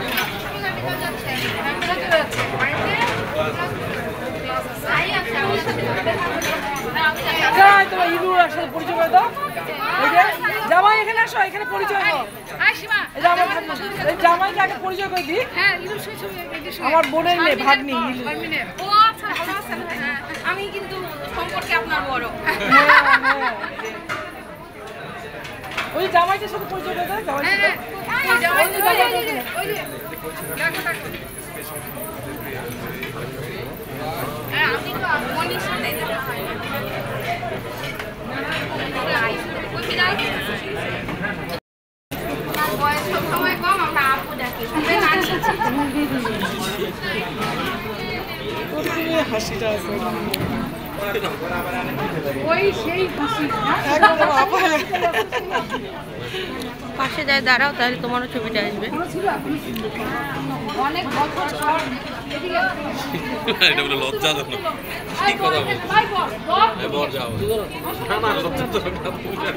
তোমার ইলুর একসাথে পরিচয় করে দাও জামাই এখানে আসো এখানে পরিচয় দাও জামাইকে আগে পরিচয় করে দিই আমার বোনের মেয়ে ভাগ্নি আমি কিন্তু সম্পর্কে আপনার বড় ওই জামাইটার সাথে পরিচয় করে দাও আমি তো মনির সাথে বয়স সময় কম আমরা আপু ডাকি হাসিটা আছে ওই সেই খুশি পাশে যায় দাঁড়াও তাহলে তোমারও ছবিটা আসবে অনেক বছর পর এটা বলে লজ্জাজনক কি কথা বলছো এবার যাও না না লজ্জা তো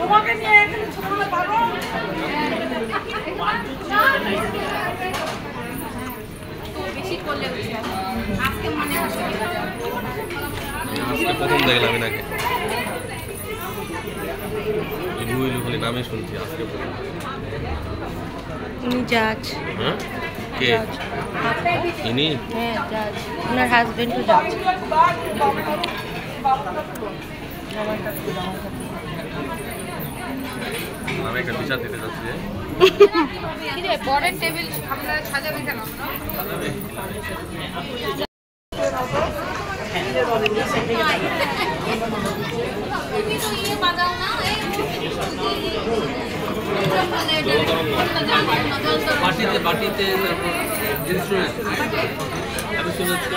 তোমাকে নিয়ে এখানে ছবি পাবো তো বেশি করলে আজকে মনে আসে আজকে প্রথম দেখলাম এটাকে ইলু ইলু খালি নামে শুনছি আজকে প্রথম উনি জাজ হ্যাঁ কে ইনি হ্যাঁ জাজ ওনার হাজবেন্ডও জাজ আমি একটা বিচার দিতে যাচ্ছি বড়ের টেবিল আমরা সাজাবে কেন বাটিতে বাটিতে ইনস্ট্রুমেন্ট আমি শুনেছি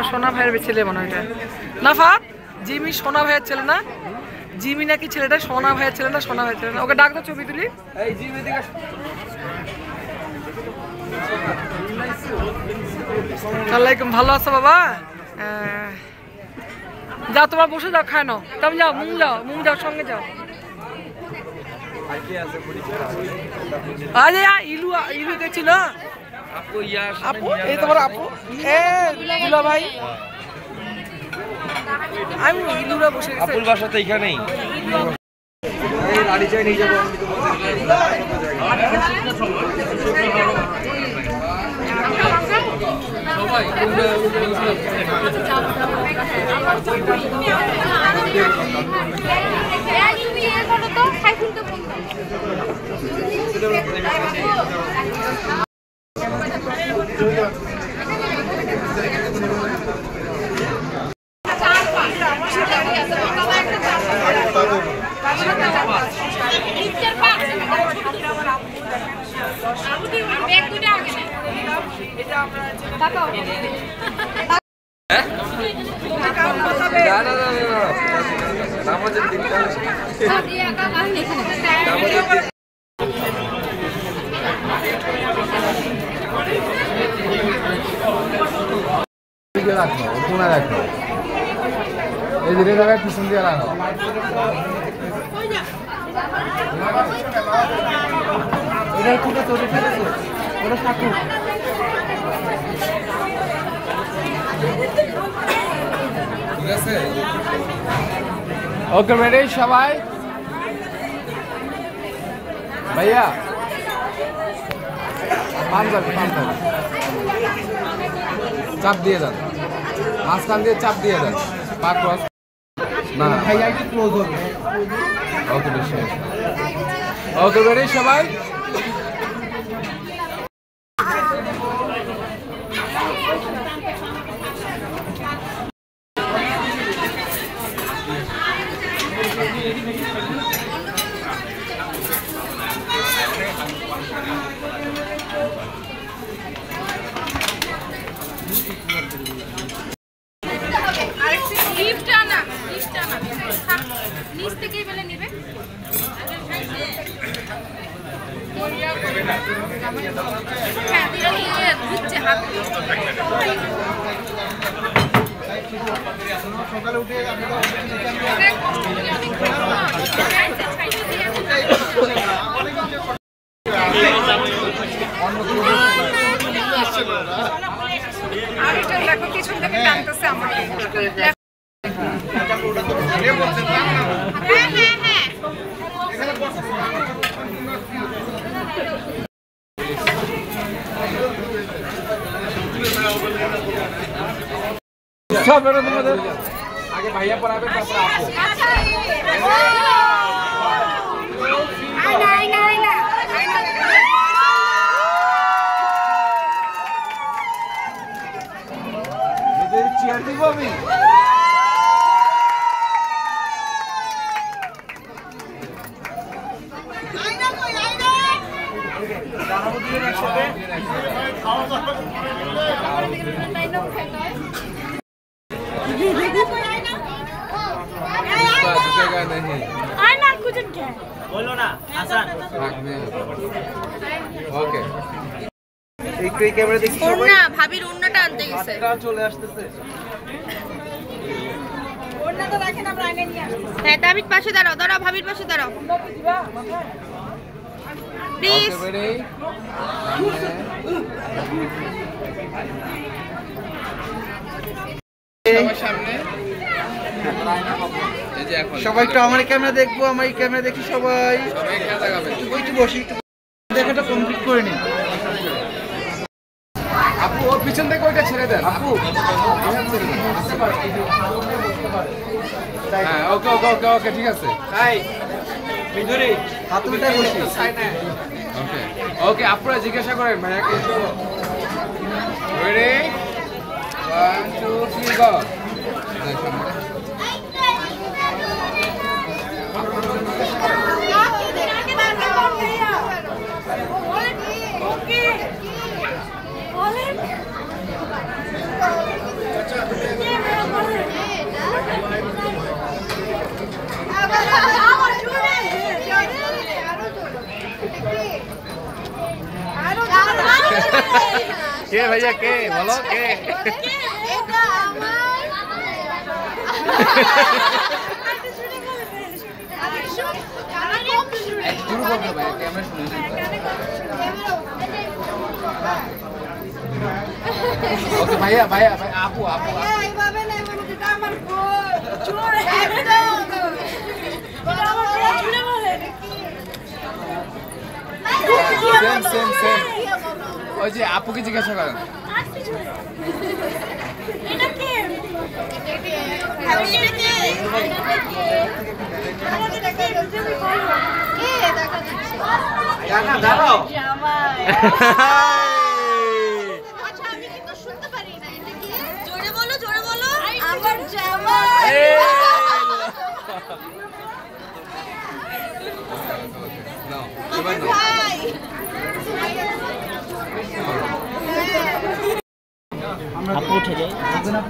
সোনা ভাইয়ের ছেলে মনে হয় না ফাত জিমি সোনা ভাইয়ের ছেলে না জিমি নাকি ছেলেটা সোনা ভাইয়ের ছেলে না সোনা ভাইয়ের ছেলে না ওকে ডাক দাও ছবি তুলি আলাইকুম ভালো আছো বাবা যাও তোমার বসে যাও খায় নাও তুমি যাও মুং যাও সঙ্গে যাও আরে ইলু ইলু গেছিল আপু এই তোমার আপু দুলা ভাই আমি ইলুরা বসে গেছে আপুর বাসা তো এখানেই এই গাড়ি চাই নিয়ে যাবো সবাই না নামাজের দিনটা রাখো কোনা রাখো এই যে জায়গায় পিছন দিয়ে রাখো এটা ঠিক আছে ওটা ঠিক আছে ওটা থাকুক ঠিক আছে ওকে রেডি সবাই ভাইয়া পাঞ্জাবি চাপ দিয়ে দেন মাঝখান দিয়ে চাপ দিয়ে দেন পা ক্রস না ভাইয়া একটু ক্লোজ হবে ওকে বেশি ওকে রেডি সবাই নিচ থেকেই বেলে নিবে হ্যাঁ দিচ্ছে হাত সকালে উঠে আর এটা দেখো পিছন থেকে টানতেছে আমাকে আগে ভাইয়া পড়াবে তারপর আপু চেয়ার দিব আমি बोलो ना आसान ओके একটু এই ক্যামেরা দেখি সবাই ওন্না ভাবির ওন্নাটা আনতে গেছে হাতটা চলে আসতেছে ওন্নাটা রাখেন আমরা আইনে নিয়ে আসি হ্যাঁ তাবিদ পাশে দাঁড়াও দাঁড়াও ভাবির পাশে দাঁড়াও প্লিজ সামনে সবাই একটু আমার ক্যামেরা দেখবো আমার এই ক্যামেরা দেখি সবাই একটু বসি একটু দেখাটা কমপ্লিট করে নিই আপু ওর পিছন থেকে ওইটা ছেড়ে দেন আপু হ্যাঁ ওকে ওকে ওকে ওকে ঠিক আছে তাই মিদুরি হাত উল্টায় বসি ওকে ওকে আপনারা জিজ্ঞাসা করেন ভাইয়াকে রেডি 1 2 3 গো কে ভাইয়া কে বলো কে এটা আমার শুরু করবে ভাই ক্যামেরা শুনে ওকে ভাইয়া ভাইয়া ভাই আপু আপু এইভাবে না মানে এটা আমার গোল চোর একদম এটা আমার গোল চুরে বলে সেম সেম সেম ওই যে আপুকে জিজ্ঞাসা করেন এটা কি এটা কি আমাকে দেখা যাচ্ছে কে দেখা যাচ্ছে না দাঁড়াও জামাই আচ্ছা আমি কিন্তু শুনতে পারি না এটা কি জোরে বলো আমার জামাই নাও আমার ভাই আপু উঠে যাই আপনার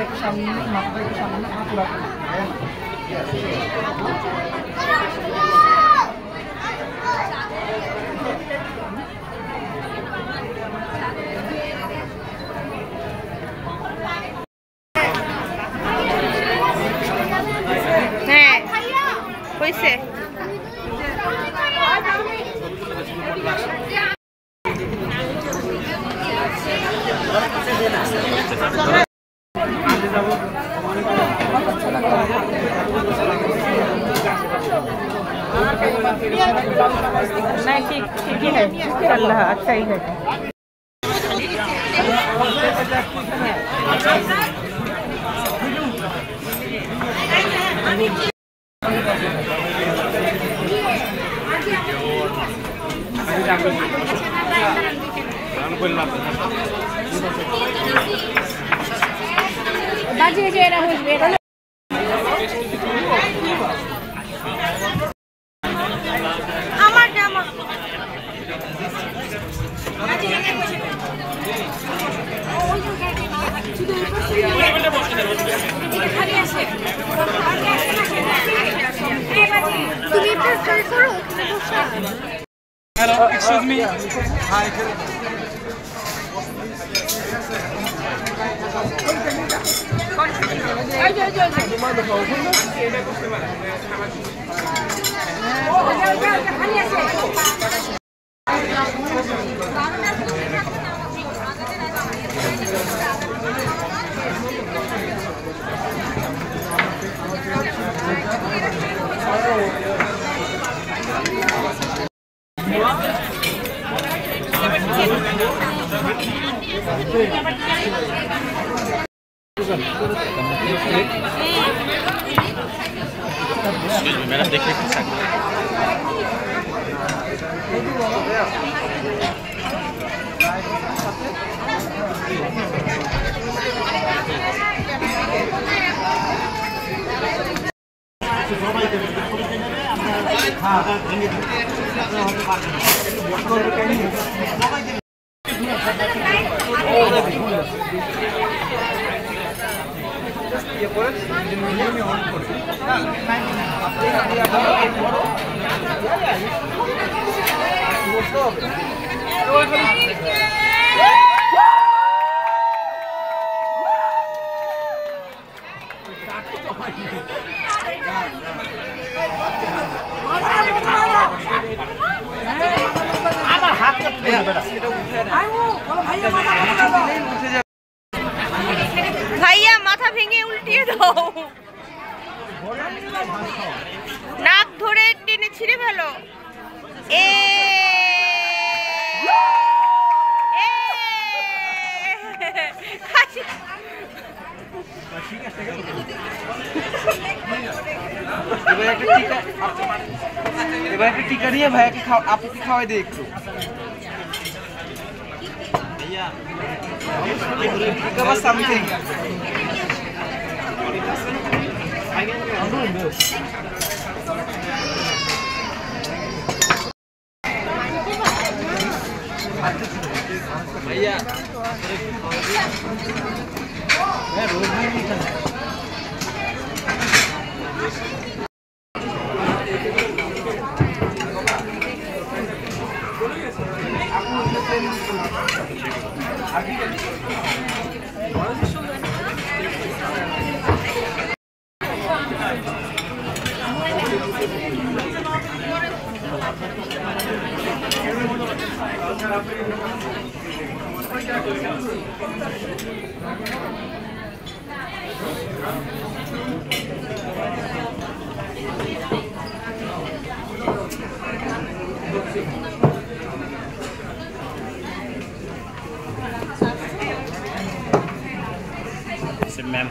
একটু সামনে মাথাটা একটু সামনে হাত রাখুন। হ্যাঁ হয়েছে। नहीं ठीक ठीक ही है, चल रहा अच्छा ही है। বাজিয়ে যে এরা বসবে এরা আমার জামা তুমি ট্রাই করো। Hello, excuse me. হাই मेरा देखिए ভাইয়া মাথা ভেঙে উল্টিয়ে দাও, নাক ধরে টেনে ছিঁড়ে ফেলো। এবার একটা টিকা নিয়ে ভাইয়াকে আপুকে খাওয়াই দিই একটু। টিকা বা সামথিং। भैया मैम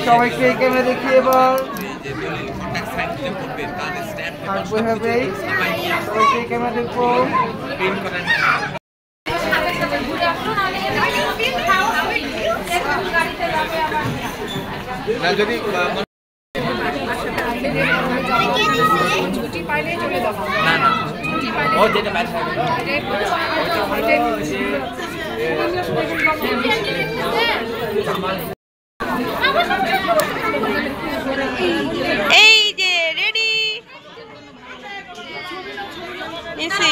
সবাইকে এই ক্যামেরা দেখিয়ে এবার সবাইকে এই ক্যামেরা দেখবো। যদি ছুটি পাইলে চলে যাবো। না না ও যেটা বাইরে এই যে রেডি নিছি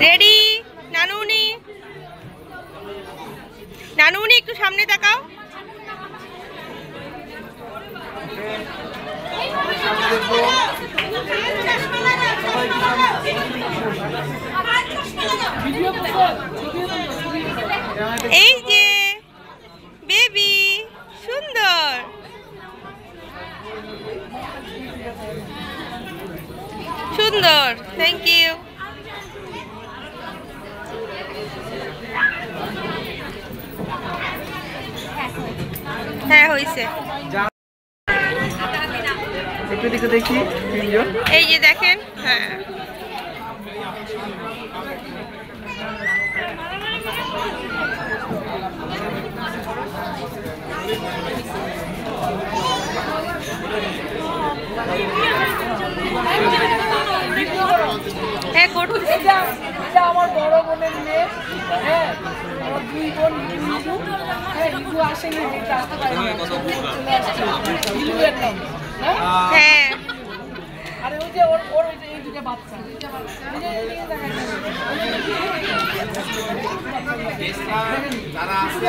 রেডি নানুনি নানুনি একটু সামনে তাকাও এই যে বেবি সুন্দর সুন্দর থ্যাংক ইউ হ্যাঁ হয়েছে একটু দিকে দেখি এই যে দেখেন হ্যাঁ হ্যাঁ করতেছি এটা আমার বড় বোনের মেয়ে হ্যাঁ আমার দুই বোন রিজু হ্যাঁ রিজু আসেনি এটা আসতে পারেনি রিজুয়ের নাম হ্যাঁ আরে ওই যে ওর ওই যে এই দুটো বাচ্চা যারা আছে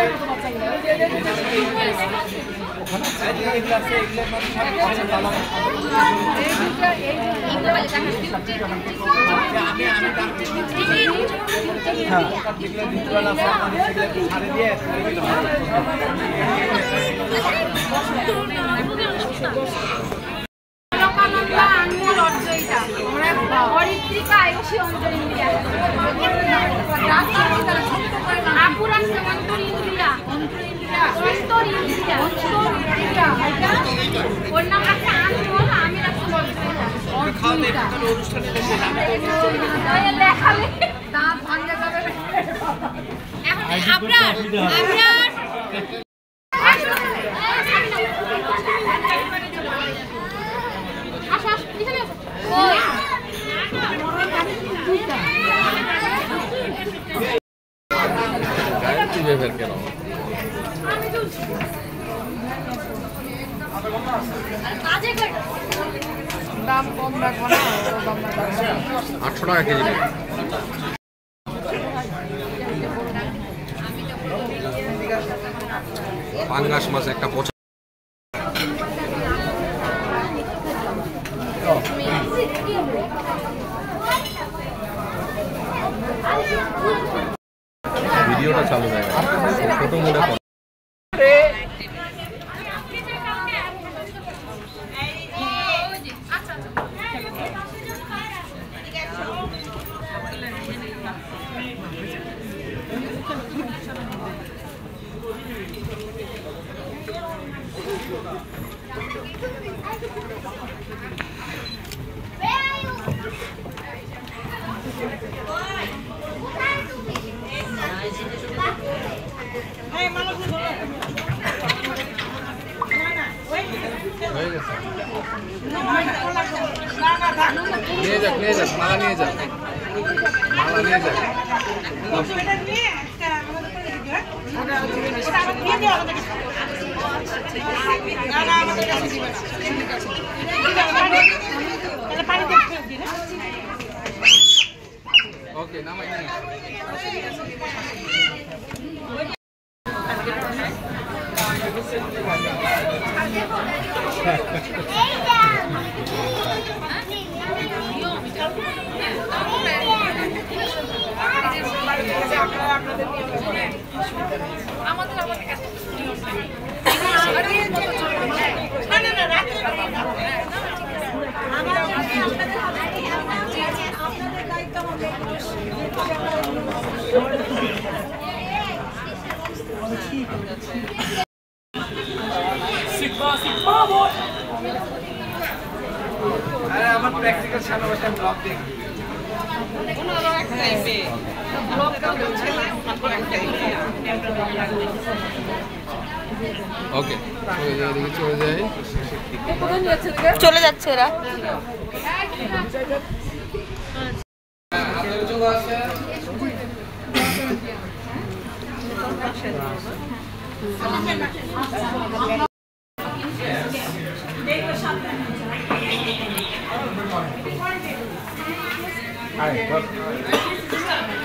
দাম কম রাখবো না 800 টাকা কেজি পাঙ্গাস মাছ একটা পচা ভিডিওটা চালু হয়ে গেছে ছোট মোড়ে নিয়ে যাক মালা নিয়ে যাক ওকে নামাই আরে আমার প্র্যাকটিক্যাল সামনে বসে ব্লগ দেখি ওকে চলে যাচ্ছে এরা।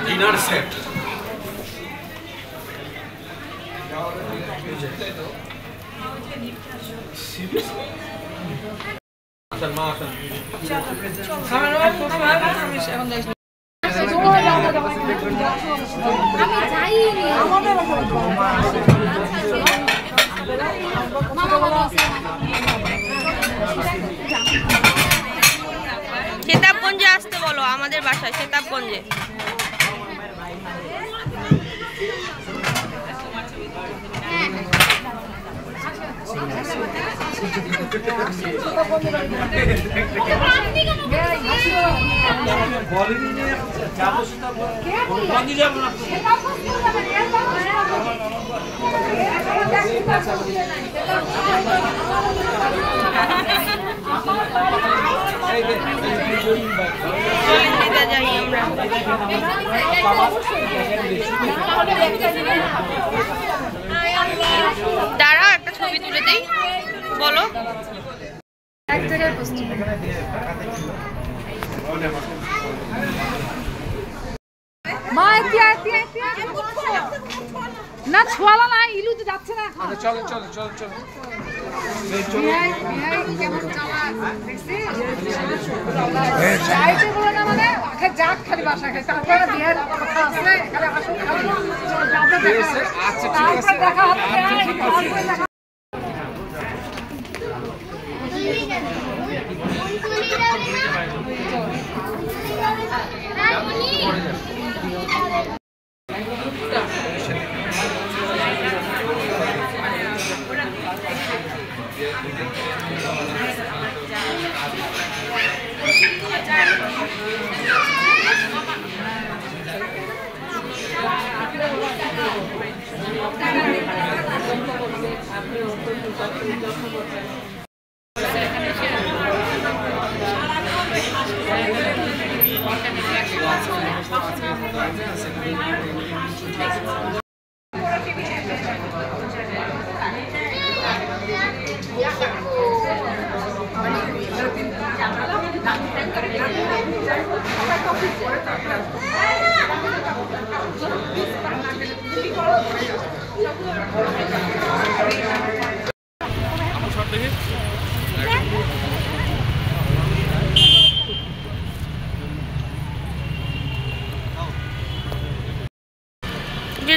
ডিনার সেট সেতাবগঞ্জে আসতে বলো, আমাদের বাসায় সেতাবগঞ্জে। দাঁড়াও একটা ছবি তুলে দেই, বলো। না ছোয়ালা না, ইলু তো যাচ্ছে না। চলো চলো চলো চলো যাক খালি বাসা খাই, তারপরে বিয়ের কথা আছে, আচ্ছা ঠিক আছে দেখা হবে।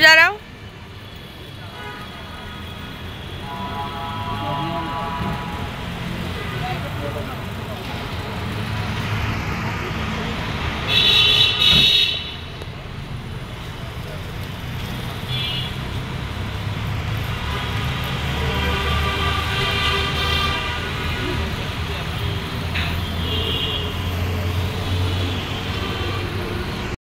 দাঁড়াও,